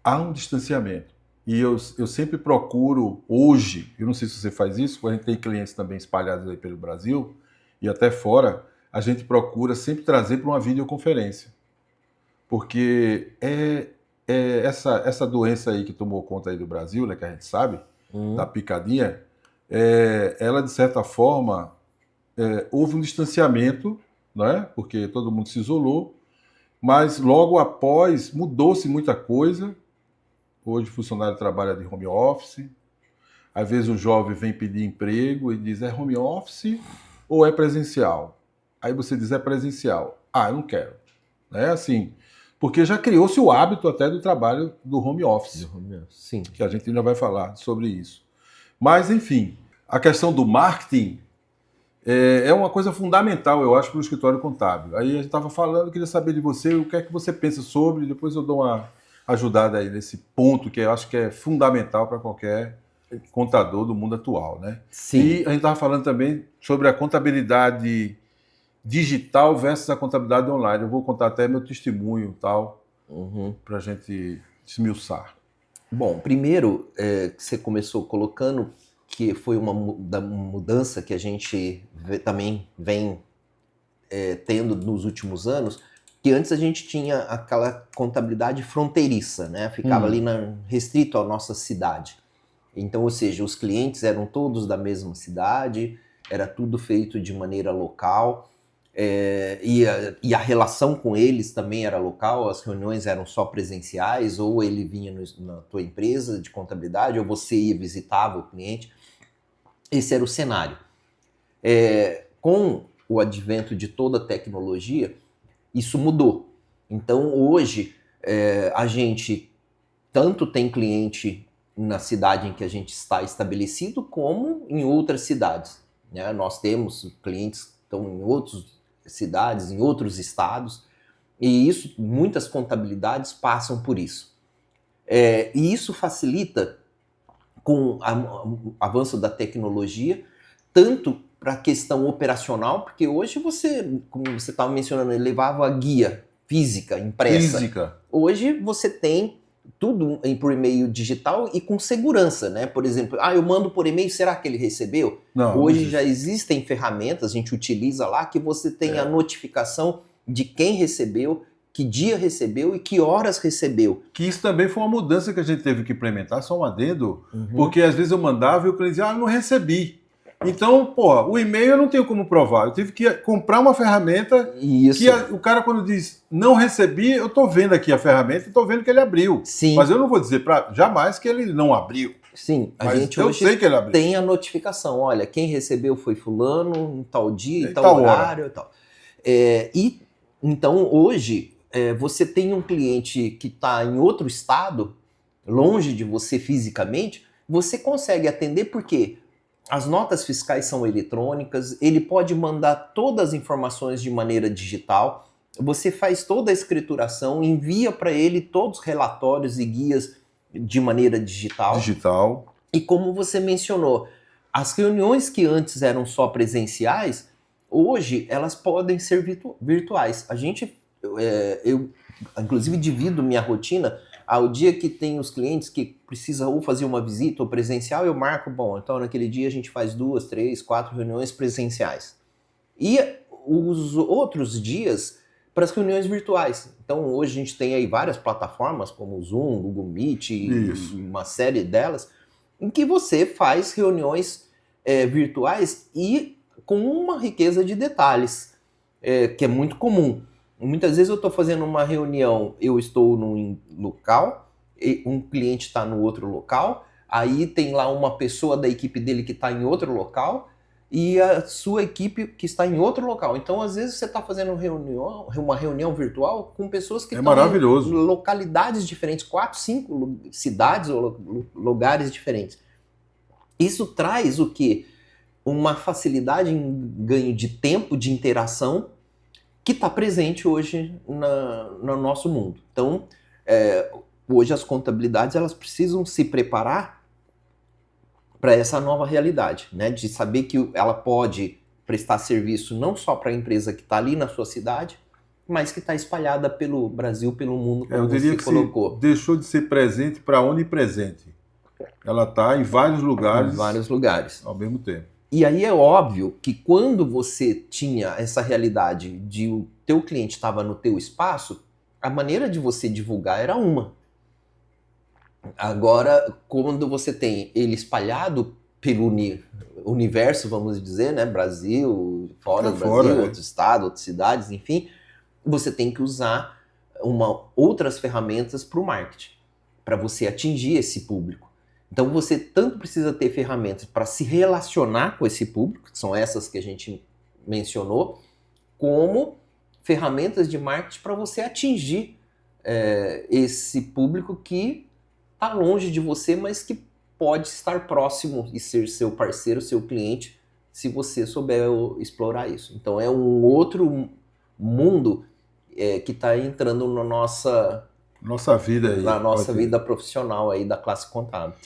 há um distanciamento. E eu sempre procuro, hoje, eu não sei se você faz isso, quando a gente tem clientes também espalhados aí pelo Brasil e até fora, a gente procura sempre trazer para uma videoconferência. Porque essa doença aí que tomou conta aí do Brasil, né, que a gente sabe, da picadinha, ela, de certa forma, houve um distanciamento, né, porque todo mundo se isolou, mas logo após mudou-se muita coisa. Hoje o funcionário trabalha de home office. Às vezes o jovem vem pedir emprego e diz, é home office ou é presencial? Aí você diz, é presencial. Ah, eu não quero. Né? Assim, porque já criou-se o hábito até do trabalho do home office. Sim. Que a gente ainda vai falar sobre isso. Mas, enfim, a questão do marketing é uma coisa fundamental, eu acho, para o escritório contábil. Aí a gente estava falando, eu queria saber de você, o que é que você pensa sobre, depois eu dou uma ajudada aí nesse ponto que eu acho que é fundamental para qualquer contador do mundo atual, né? Sim. E a gente estava falando também sobre a contabilidade digital versus a contabilidade online. Eu vou contar até meu testemunho e tal, para a gente esmiuçar. Bom, primeiro, você começou colocando que foi uma mudança que a gente também vem tendo nos últimos anos, que antes a gente tinha aquela contabilidade fronteiriça, né? Ficava ali restrito à nossa cidade. Então, ou seja, os clientes eram todos da mesma cidade, era tudo feito de maneira local, e a relação com eles também era local, as reuniões eram só presenciais, ou ele vinha na tua empresa de contabilidade, ou você ia visitava o cliente. Esse era o cenário. Com o advento de toda a tecnologia, isso mudou. Então, hoje, a gente tanto tem cliente na cidade em que a gente está estabelecido, como em outras cidades. Né? Nós temos clientes que estão em outras cidades, em outros estados, e isso, muitas contabilidades passam por isso. E isso facilita, com o avanço da tecnologia, tanto para a questão operacional, porque hoje você, como você estava mencionando, ele levava a guia física, impressa. Hoje você tem tudo por e-mail digital e com segurança, né? Por exemplo, eu mando por e-mail, será que ele recebeu? Não, hoje já existem ferramentas, a gente utiliza lá, que você tem a notificação de quem recebeu, que dia recebeu e que horas recebeu. Que isso também foi uma mudança que a gente teve que implementar, só um adendo, porque às vezes eu mandava e o cliente dizia, eu não recebi. Então, o e-mail eu não tenho como provar. Eu tive que comprar uma ferramenta que o cara, quando diz não recebi, eu estou vendo aqui a ferramenta e estou vendo que ele abriu. Sim. Mas eu não vou dizer jamais que ele não abriu. Sim, a gente hoje sei que ele abriu. Tem a notificação. Olha, quem recebeu foi fulano, em tal dia, em tal horário e tal. Então, hoje, você tem um cliente que está em outro estado, longe de você fisicamente, você consegue atender porque as notas fiscais são eletrônicas, ele pode mandar todas as informações de maneira digital, você faz toda a escrituração, envia para ele todos os relatórios e guias de maneira digital. E como você mencionou, as reuniões que antes eram só presenciais, hoje elas podem ser virtuais. Eu inclusive divido minha rotina. Ao dia que tem os clientes que precisam ou fazer uma visita ou presencial, eu marco, então naquele dia a gente faz 2, 3, 4 reuniões presenciais. E os outros dias para as reuniões virtuais. Então hoje a gente tem aí várias plataformas como o Zoom, Google Meet, uma série delas, em que você faz reuniões virtuais e com uma riqueza de detalhes, que é muito comum. Muitas vezes eu estou fazendo uma reunião, eu estou num local, um cliente está no outro local, aí tem lá uma pessoa da equipe dele que está em outro local e a sua equipe que está em outro local. Então, às vezes, você está fazendo uma reunião virtual com pessoas que estão em localidades diferentes, 4, 5 cidades ou lugares diferentes. Isso traz o quê? Uma facilidade em ganho de tempo, de interação, que está presente hoje no nosso mundo. Então, hoje as contabilidades elas precisam se preparar para essa nova realidade, né? De saber que ela pode prestar serviço não só para a empresa que está ali na sua cidade, mas que está espalhada pelo Brasil, pelo mundo, como Eu diria você que colocou. deixou de ser presente para onipresente. Ela está em vários lugares. Em vários lugares. Ao mesmo tempo. E aí é óbvio que quando você tinha essa realidade de o teu cliente estava no teu espaço, a maneira de você divulgar era uma. Agora, quando você tem ele espalhado pelo universo, vamos dizer, né? Brasil, fora do Brasil, outro estado, outras cidades, enfim, você tem que usar outras ferramentas para o marketing, para você atingir esse público. Então você tanto precisa ter ferramentas para se relacionar com esse público, que são essas que a gente mencionou, como ferramentas de marketing para você atingir esse público que está longe de você, mas que pode estar próximo e ser seu parceiro, seu cliente, se você souber explorar isso. Então é um outro mundo que está entrando na nossa vida aí, na nossa vida profissional aí da classe contábil.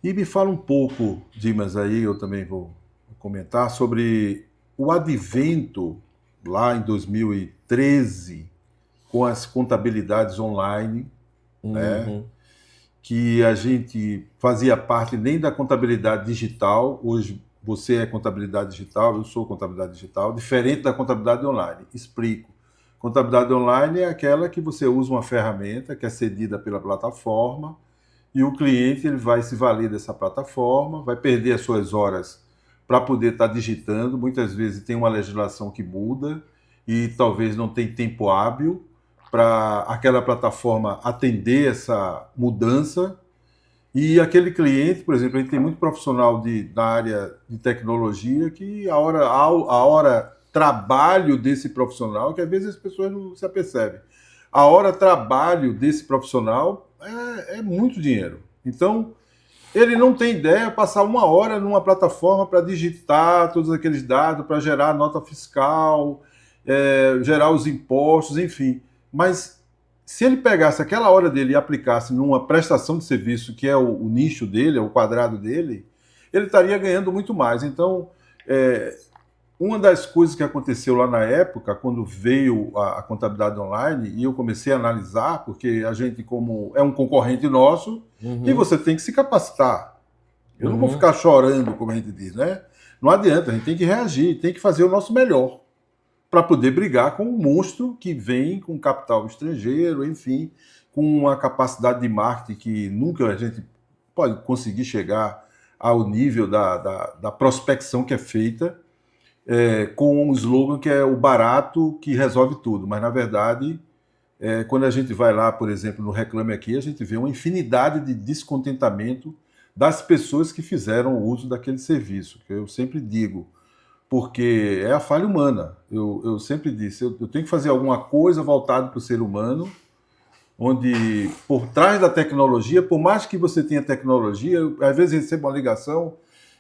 E me fala um pouco, Dimas, aí eu também vou comentar sobre o advento lá em 2013 com as contabilidades online, né? Que a gente fazia parte nem da contabilidade digital. Hoje você é contabilidade digital, eu sou contabilidade digital, diferente da contabilidade online. Explico. Contabilidade online é aquela que você usa uma ferramenta que é cedida pela plataforma e o cliente ele vai se valer dessa plataforma, vai perder as suas horas para poder estar digitando. Muitas vezes tem uma legislação que muda e talvez não tem tempo hábil para aquela plataforma atender essa mudança. E aquele cliente, por exemplo, a gente tem muito profissional da área de tecnologia que a hora trabalho desse profissional, que às vezes as pessoas não se apercebem. A hora trabalho desse profissional é muito dinheiro. Então, ele não tem ideia de passar uma hora numa plataforma para digitar todos aqueles dados, para gerar a nota fiscal, gerar os impostos, enfim. Mas se ele pegasse aquela hora dele e aplicasse numa prestação de serviço, que é o nicho dele, é o quadrado dele, ele estaria ganhando muito mais. Então, uma das coisas que aconteceu lá na época, quando veio a contabilidade online, e eu comecei a analisar, porque a gente, como é um concorrente nosso, e você tem que se capacitar. Eu não vou ficar chorando, como a gente diz, né? Não adianta, a gente tem que reagir, tem que fazer o nosso melhor para poder brigar com um monstro que vem com capital estrangeiro, enfim, com uma capacidade de marketing que nunca a gente pode conseguir chegar ao nível da prospecção que é feita, com um slogan que é o barato que resolve tudo. Mas, na verdade, quando a gente vai lá, por exemplo, no Reclame Aqui, a gente vê uma infinidade de descontentamento das pessoas que fizeram o uso daquele serviço, que eu sempre digo, porque é a falha humana. Eu sempre disse, eu tenho que fazer alguma coisa voltada para o ser humano, onde, por trás da tecnologia, por mais que você tenha tecnologia, às vezes recebo uma ligação,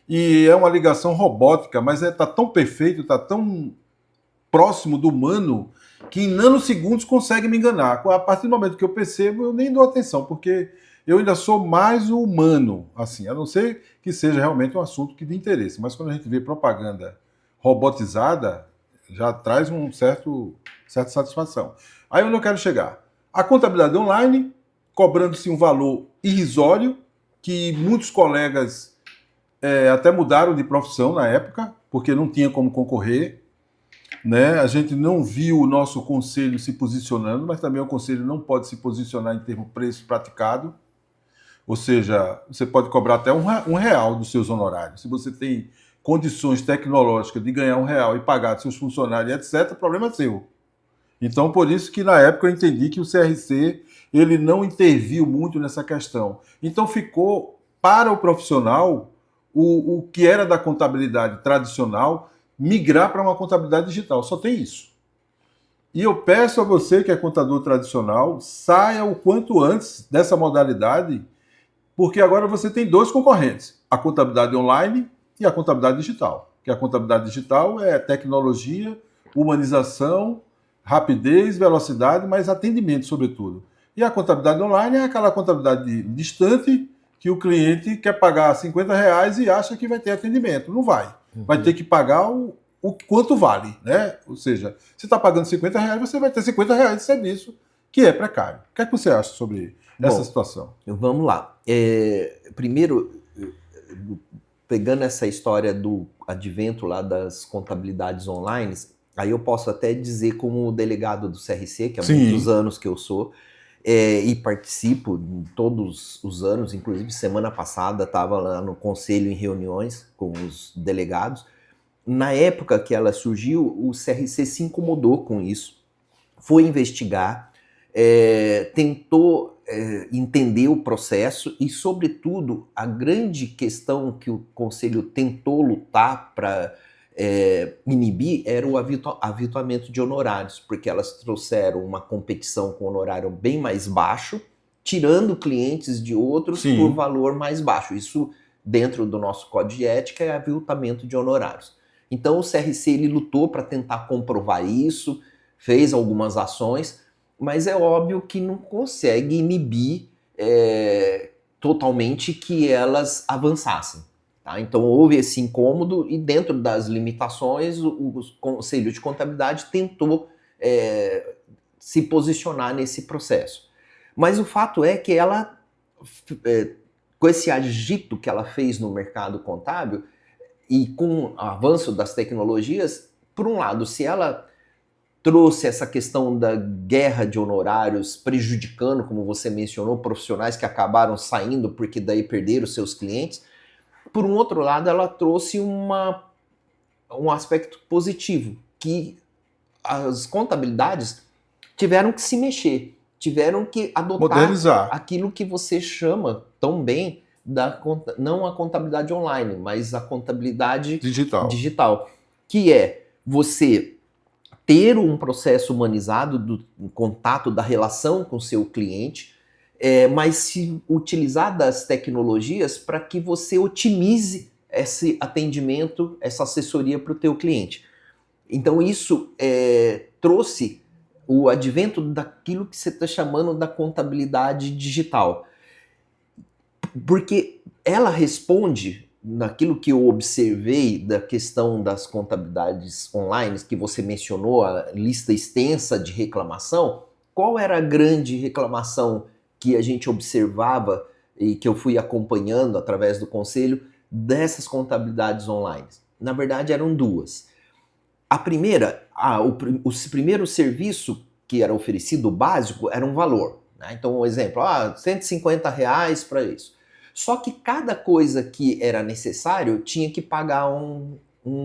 e é uma ligação robótica, mas está tão perfeito, está tão próximo do humano, que em nanosegundos consegue me enganar. A partir do momento que eu percebo, eu nem dou atenção, porque eu ainda sou mais humano, assim, a não ser que seja realmente um assunto que de interesse. Mas quando a gente vê propaganda robotizada, já traz certa satisfação. Aí onde eu quero chegar? A contabilidade online, cobrando-se um valor irrisório, que muitos colegas até mudaram de profissão na época, porque não tinha como concorrer, né? A gente não viu o nosso conselho se posicionando, mas também o conselho não pode se posicionar em termos de preço praticado. Ou seja, você pode cobrar até R$1 dos seus honorários. Se você tem condições tecnológicas de ganhar R$1 e pagar dos seus funcionários, etc., o problema é seu. Então, por isso que na época eu entendi que o CRC ele não interviu muito nessa questão. Então, ficou para o profissional o que era da contabilidade tradicional migrar para uma contabilidade digital. Só tem isso. E eu peço a você que é contador tradicional, saia o quanto antes dessa modalidade, porque agora você tem dois concorrentes, a contabilidade online e a contabilidade digital. Que a contabilidade digital é tecnologia, humanização, rapidez, velocidade, mas atendimento, sobretudo. E a contabilidade online é aquela contabilidade distante, que o cliente quer pagar R$ 50 e acha que vai ter atendimento. Não vai. Vai ter que pagar o quanto vale, né? Ou seja, se está pagando R$ 50, você vai ter R$ 50 de serviço, que é precário. O que é que você acha sobre essa situação? Vamos lá. Primeiro, pegando essa história do advento lá das contabilidades online, aí eu posso até dizer como delegado do CRC, que há muitos anos que eu sou, e participo todos os anos, inclusive semana passada estava lá no conselho em reuniões com os delegados. Na época que ela surgiu, o CRC se incomodou com isso, foi investigar, tentou entender o processo e, sobretudo, a grande questão que o Conselho tentou lutar para inibir era o aviltamento de honorários, porque elas trouxeram uma competição com honorário bem mais baixo, tirando clientes de outros por valor mais baixo. Isso, dentro do nosso código de ética, é aviltamento de honorários. Então, o CRC ele lutou para tentar comprovar isso, fez algumas ações, mas é óbvio que não consegue inibir totalmente que elas avançassem. Tá? Então houve esse incômodo e dentro das limitações o Conselho de Contabilidade tentou se posicionar nesse processo. Mas o fato é que ela, com esse agito que ela fez no mercado contábil e com o avanço das tecnologias, por um lado, se ela trouxe essa questão da guerra de honorários prejudicando, como você mencionou, profissionais que acabaram saindo porque daí perderam seus clientes. Por um outro lado, ela trouxe um aspecto positivo, que as contabilidades tiveram que se mexer, tiveram que adotar modernizar aquilo que você chama tão bem, não a contabilidade online, mas a contabilidade digital, que é você ter um processo humanizado do contato, da relação com o seu cliente, mas se utilizar das tecnologias para que você otimize esse atendimento, essa assessoria para o teu cliente. Então isso trouxe o advento daquilo que você está chamando da contabilidade digital. Porque ela responde naquilo que eu observei da questão das contabilidades online, que você mencionou, a lista extensa de reclamação. Qual era a grande reclamação que a gente observava e que eu fui acompanhando através do conselho dessas contabilidades online? Na verdade, eram duas. A primeira, o primeiro serviço que era oferecido, o básico, era um valor. Né? Então, um exemplo, R$150 para isso. Só que cada coisa que era necessário tinha que pagar um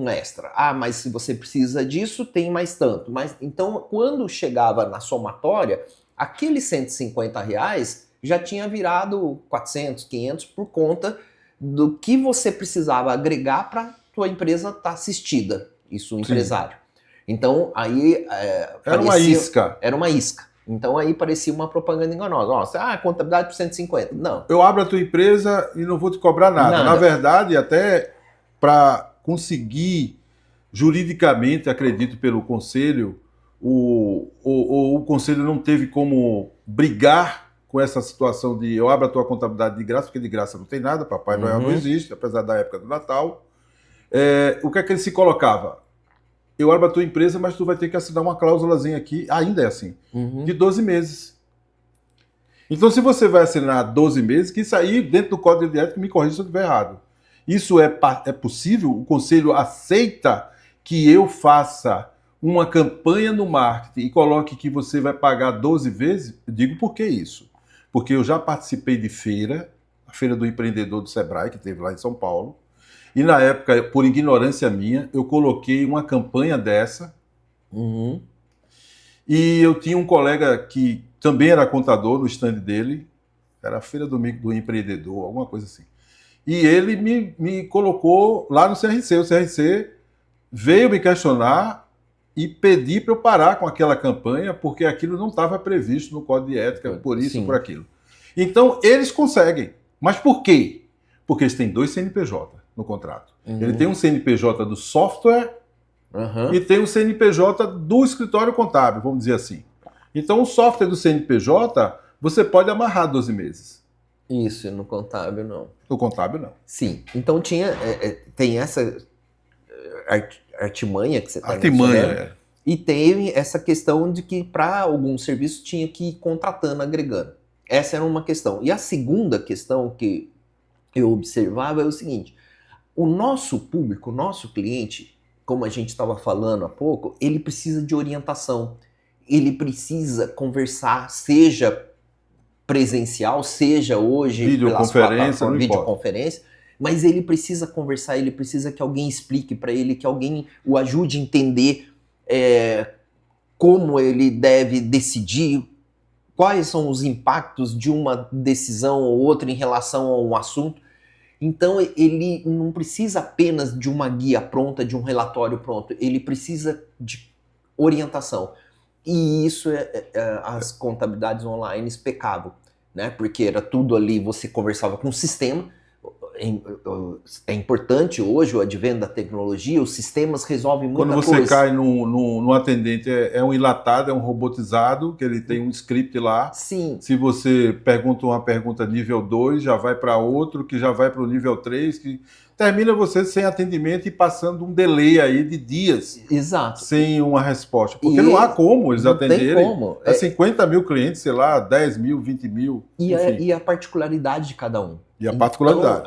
extra. Mas se você precisa disso, tem mais tanto. Então, quando chegava na somatória, aqueles R$150 já tinha virado 400, 500 por conta do que você precisava agregar para tua empresa estar assistida, isso o empresário. Então, aí... Era uma isca. Era uma isca. Então aí parecia uma propaganda enganosa. Nossa, contabilidade por 150. Não. Eu abro a tua empresa e não vou te cobrar nada. Na verdade, até para conseguir juridicamente, acredito pelo conselho, o conselho não teve como brigar com essa situação de eu abro a tua contabilidade de graça, porque de graça não tem nada, Papai Noel não existe, apesar da época do Natal. O que é que ele se colocava? Eu abro a tua empresa, mas tu vai ter que assinar uma cláusulazinha aqui, ainda é assim, de 12 meses. Então, se você vai assinar 12 meses, que isso aí, dentro do Código de Ética, me corrija se eu estiver errado. Isso é possível? O Conselho aceita que eu faça uma campanha no marketing e coloque que você vai pagar 12 vezes? Eu digo por que isso? Porque eu já participei de feira, a Feira do Empreendedor do Sebrae, que teve lá em São Paulo, e na época, por ignorância minha, eu coloquei uma campanha dessa. E eu tinha um colega que também era contador no stand dele, era a Feira do Empreendedor, alguma coisa assim. E ele me colocou lá no CRC. O CRC veio me questionar e pedir para eu parar com aquela campanha, porque aquilo não estava previsto no Código de Ética, por isso, por aquilo. Então, eles conseguem. Mas por quê? Porque eles têm 2 CNPJ no contrato. Ele tem um CNPJ do software e tem um CNPJ do escritório contábil, vamos dizer assim. Então, o software do CNPJ, você pode amarrar 12 meses. Isso, no contábil não. No contábil, não. Sim, então tem essa artimanha que você está Artimanha, mencionando, e tem essa questão de que para algum serviço tinha que ir contratando, agregando. Essa era uma questão. E a segunda questão que eu observava é o seguinte: o nosso público, o nosso cliente, como a gente estava falando há pouco, ele precisa de orientação, ele precisa conversar, seja presencial, seja hoje pelas videoconferência, não plataformas, importa. videoconferência, mas ele precisa conversar, ele precisa que alguém explique para ele, que alguém o ajude a entender como ele deve decidir, quais são os impactos de uma decisão ou outra em relação a um assunto. Então ele não precisa apenas de uma guia pronta, de um relatório pronto, ele precisa de orientação. E isso as contabilidades online pecavam, né? Porque era tudo ali, você conversava com o sistema. É importante hoje o advento da tecnologia, os sistemas resolvem muita Quando coisa. você cai no atendente, é um enlatado, é um robotizado, que ele tem um script lá. Sim. Se você pergunta uma pergunta nível 2, já vai para outro, que já vai para o nível 3, que termina você sem atendimento e passando um delay aí de dias. Exato. Sem uma resposta. Porque não há como eles atenderem. Tem como. 50 mil clientes, sei lá, 10 mil, 20 mil. E a particularidade de cada um. E a particularidade.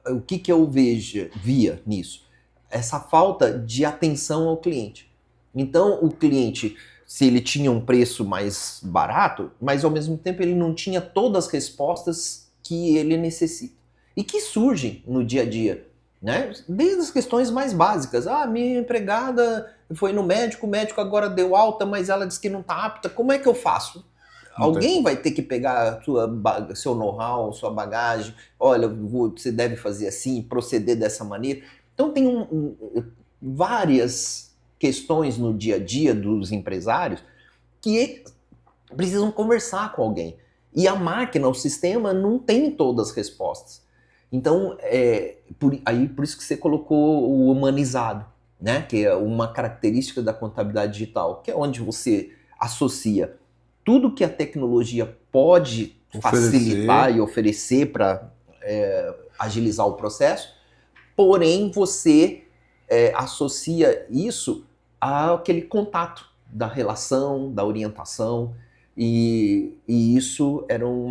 Então, o que eu via nisso? Essa falta de atenção ao cliente. Então, o cliente, se ele tinha um preço mais barato, mas ao mesmo tempo ele não tinha todas as respostas que ele necessita. E que surgem no dia a dia, né? Desde as questões mais básicas. Minha empregada foi no médico, o médico agora deu alta, mas ela disse que não está apta. Como é que eu faço? Alguém vai ter que pegar seu know-how, sua bagagem. Olha, você deve fazer assim, proceder dessa maneira. Então tem várias questões no dia a dia dos empresários que precisam conversar com alguém. E a máquina, o sistema, não tem todas as respostas. Então, por isso que você colocou o humanizado, né? Que é uma característica da contabilidade digital, que é onde você associa tudo que a tecnologia pode facilitar e oferecer para agilizar o processo, porém você associa isso àquele contato da relação, da orientação, e isso era um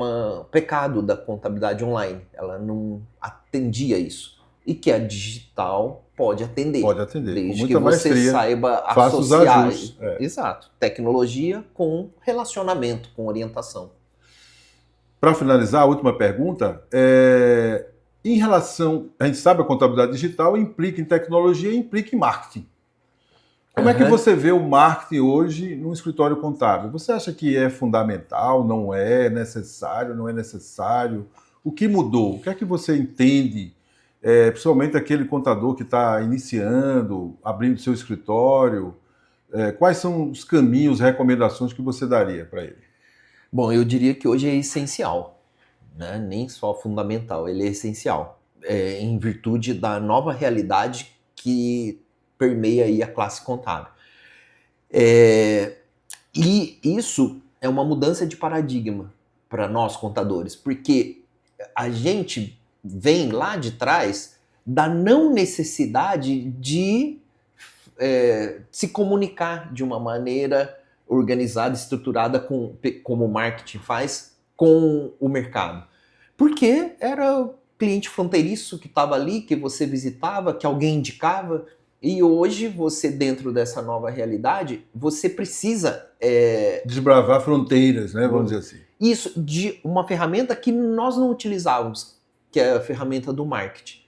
pecado da contabilidade online. Ela não atendia isso. E que a digital pode atender. Pode atender. Desde que você saiba associar. Exato. Tecnologia com relacionamento, com orientação. Para finalizar, a última pergunta em relação, a gente sabe, a contabilidade digital implica em tecnologia e implica em marketing. Como é que você vê o marketing hoje num escritório contábil? Você acha que é fundamental, não é necessário, não é necessário? O que mudou? O que é que você entende? Principalmente aquele contador que está iniciando, abrindo seu escritório, quais são os caminhos, recomendações que você daria para ele? Bom, eu diria que hoje é essencial, né? Nem só fundamental, ele é essencial, em virtude da nova realidade que permeia aí a classe contábil. E isso é uma mudança de paradigma para nós contadores, porque a gente vem lá de trás da não necessidade de se comunicar de uma maneira organizada, estruturada, como o marketing faz, com o mercado. Porque era o cliente fronteiriço que estava ali, que você visitava, que alguém indicava, e hoje você, dentro dessa nova realidade, você precisa desbravar fronteiras, né? Vamos dizer assim. Isso, de uma ferramenta que nós não utilizávamos, que é a ferramenta do marketing,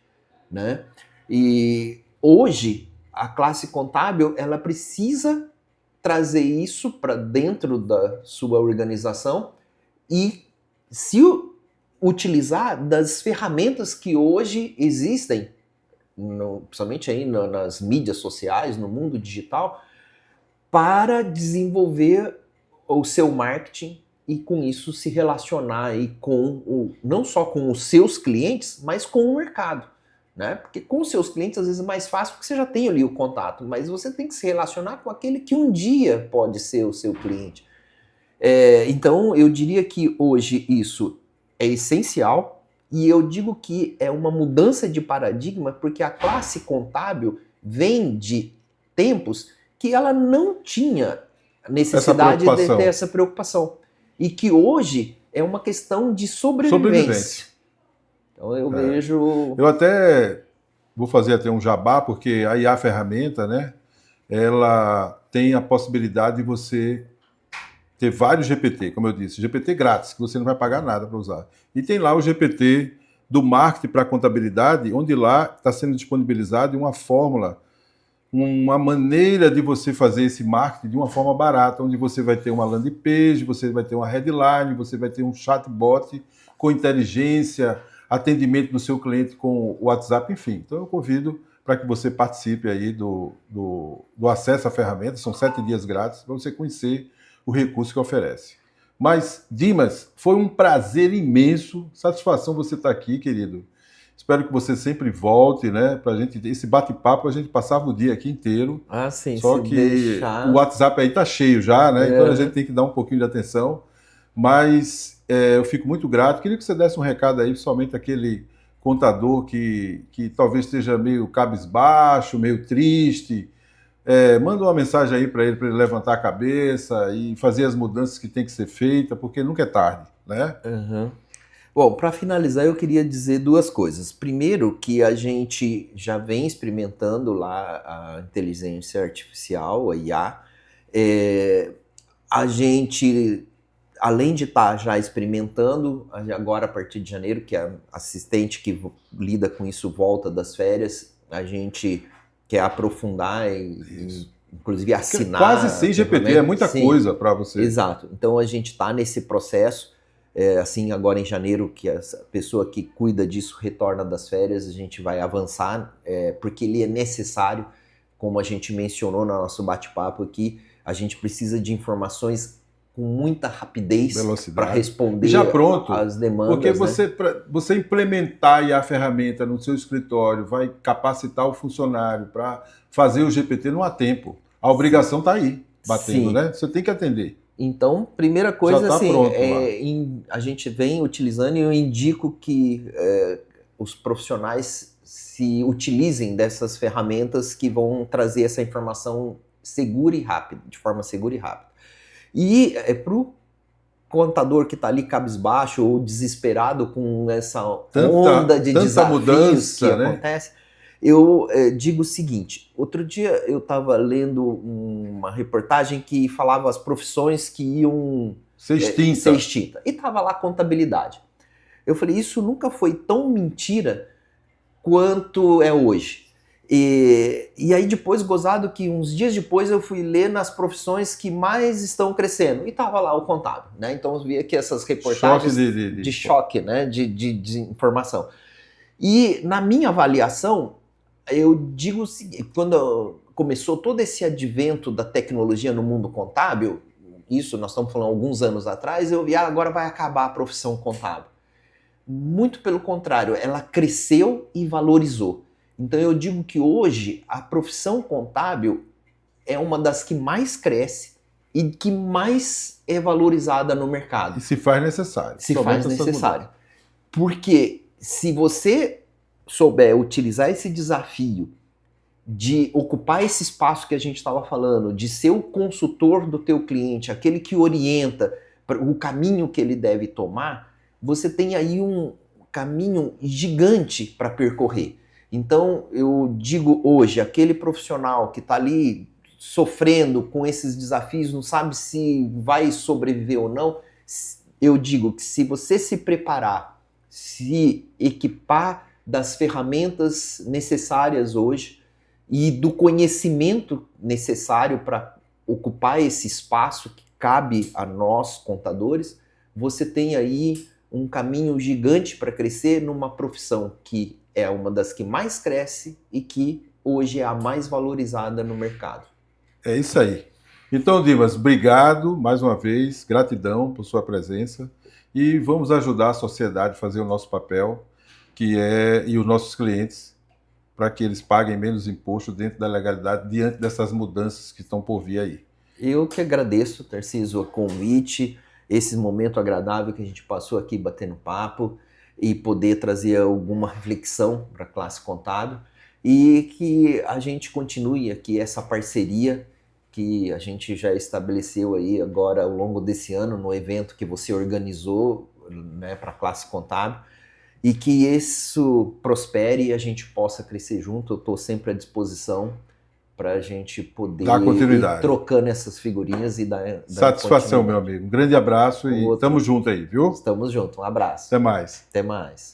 né? E hoje a classe contábil ela precisa trazer isso para dentro da sua organização e se utilizar das ferramentas que hoje existem, principalmente aí nas mídias sociais, no mundo digital, para desenvolver o seu marketing e com isso se relacionar aí não só com os seus clientes, mas com o mercado, né? Porque com os seus clientes às vezes é mais fácil porque você já tem ali o contato, mas você tem que se relacionar com aquele que um dia pode ser o seu cliente. Então eu diria que hoje isso é essencial, e eu digo que é uma mudança de paradigma porque a classe contábil vem de tempos que ela não tinha necessidade de ter essa preocupação. E que hoje é uma questão de sobrevivência. Então eu vejo... Eu até vou fazer até um jabá, porque a IA ferramenta, né, ela tem a possibilidade de você ter vários GPT, como eu disse, GPT grátis, que você não vai pagar nada para usar. E tem lá o GPT do marketing para contabilidade, onde lá está sendo disponibilizado uma fórmula, uma maneira de você fazer esse marketing de uma forma barata, onde você vai ter uma landing page, você vai ter uma headline, você vai ter um chatbot com inteligência, atendimento do seu cliente com o WhatsApp, enfim. Então eu convido para que você participe aí do acesso à ferramenta, são 7 dias grátis, para você conhecer o recurso que oferece. Mas, Dimas, foi um prazer imenso, satisfação você estar aqui, querido. Espero que você sempre volte, né? Pra gente, esse bate-papo, a gente passava o dia aqui inteiro. Ah, sim, só que deixar... o WhatsApp aí tá cheio já, né? Então a gente tem que dar um pouquinho de atenção. Mas eu fico muito grato. Queria que você desse um recado aí, principalmente aquele contador que talvez esteja meio cabisbaixo, meio triste. Manda uma mensagem aí para ele levantar a cabeça e fazer as mudanças que tem que ser feitas, porque nunca é tarde, né? Uhum. Bom, para finalizar, eu queria dizer 2 coisas. Primeiro, que a gente já vem experimentando lá a inteligência artificial, a IA. A gente, além de estar já experimentando, agora a partir de janeiro, que a assistente que lida com isso volta das férias, a gente quer aprofundar e inclusive assinar. Quase sem GPT, é muita coisa para você. Exato. Então a gente está nesse processo. Assim, agora em janeiro, que a pessoa que cuida disso retorna das férias, a gente vai avançar, porque ele é necessário, como a gente mencionou no nosso bate-papo aqui, a gente precisa de informações com muita rapidez para responder já pronto, às demandas. Porque você implementar a ferramenta no seu escritório vai capacitar o funcionário para fazer o GPT, não há tempo. A obrigação está aí, batendo, né? Você tem que atender. Então, primeira coisa, assim, a gente vem utilizando e eu indico que os profissionais se utilizem dessas ferramentas que vão trazer essa informação segura e rápida, de forma segura e rápida. E para o contador que está ali cabisbaixo ou desesperado com essa onda de desafios mudança, que acontece, eu digo o seguinte: outro dia eu estava lendo uma reportagem que falava as profissões que iam ser extintas. E estava lá contabilidade. Eu falei, isso nunca foi tão mentira quanto é hoje. E aí depois, gozado que uns dias depois eu fui ler nas profissões que mais estão crescendo. E estava lá o contábil, né? Então eu vi aqui essas reportagens de choque, né? De informação. E na minha avaliação, eu digo o seguinte: quando começou todo esse advento da tecnologia no mundo contábil, isso nós estamos falando alguns anos atrás, eu vi, agora vai acabar a profissão contábil. Muito pelo contrário, ela cresceu e valorizou. Então eu digo que hoje a profissão contábil é uma das que mais cresce e que mais é valorizada no mercado. E se faz necessário. Se faz necessário. Porque se você souber utilizar esse desafio de ocupar esse espaço que a gente estava falando, de ser o consultor do teu cliente, aquele que orienta o caminho que ele deve tomar, você tem aí um caminho gigante para percorrer. Então, eu digo hoje, aquele profissional que está ali sofrendo com esses desafios, não sabe se vai sobreviver ou não, eu digo que se você se preparar, se equipar das ferramentas necessárias hoje e do conhecimento necessário para ocupar esse espaço que cabe a nós, contadores, você tem aí um caminho gigante para crescer numa profissão que é uma das que mais cresce e que hoje é a mais valorizada no mercado. É isso aí. Então, Dimas, obrigado mais uma vez, gratidão por sua presença e vamos ajudar a sociedade a fazer o nosso papel, e os nossos clientes, para que eles paguem menos imposto dentro da legalidade, diante dessas mudanças que estão por vir aí. Eu que agradeço, Tarcísio, o convite. esse momento agradável que a gente passou aqui batendo papo e poder trazer alguma reflexão para a classe contábil e que a gente continue aqui essa parceria que a gente já estabeleceu aí agora ao longo desse ano no evento que você organizou, né, para a classe contábil, e que isso prospere e a gente possa crescer junto. Eu estou sempre à disposição para a gente poder Dar continuidade. ir trocando essas figurinhas e dar Satisfação, meu amigo. Um grande abraço e Outro. tamo junto aí, viu? Estamos juntos. Um abraço. Até mais. Até mais.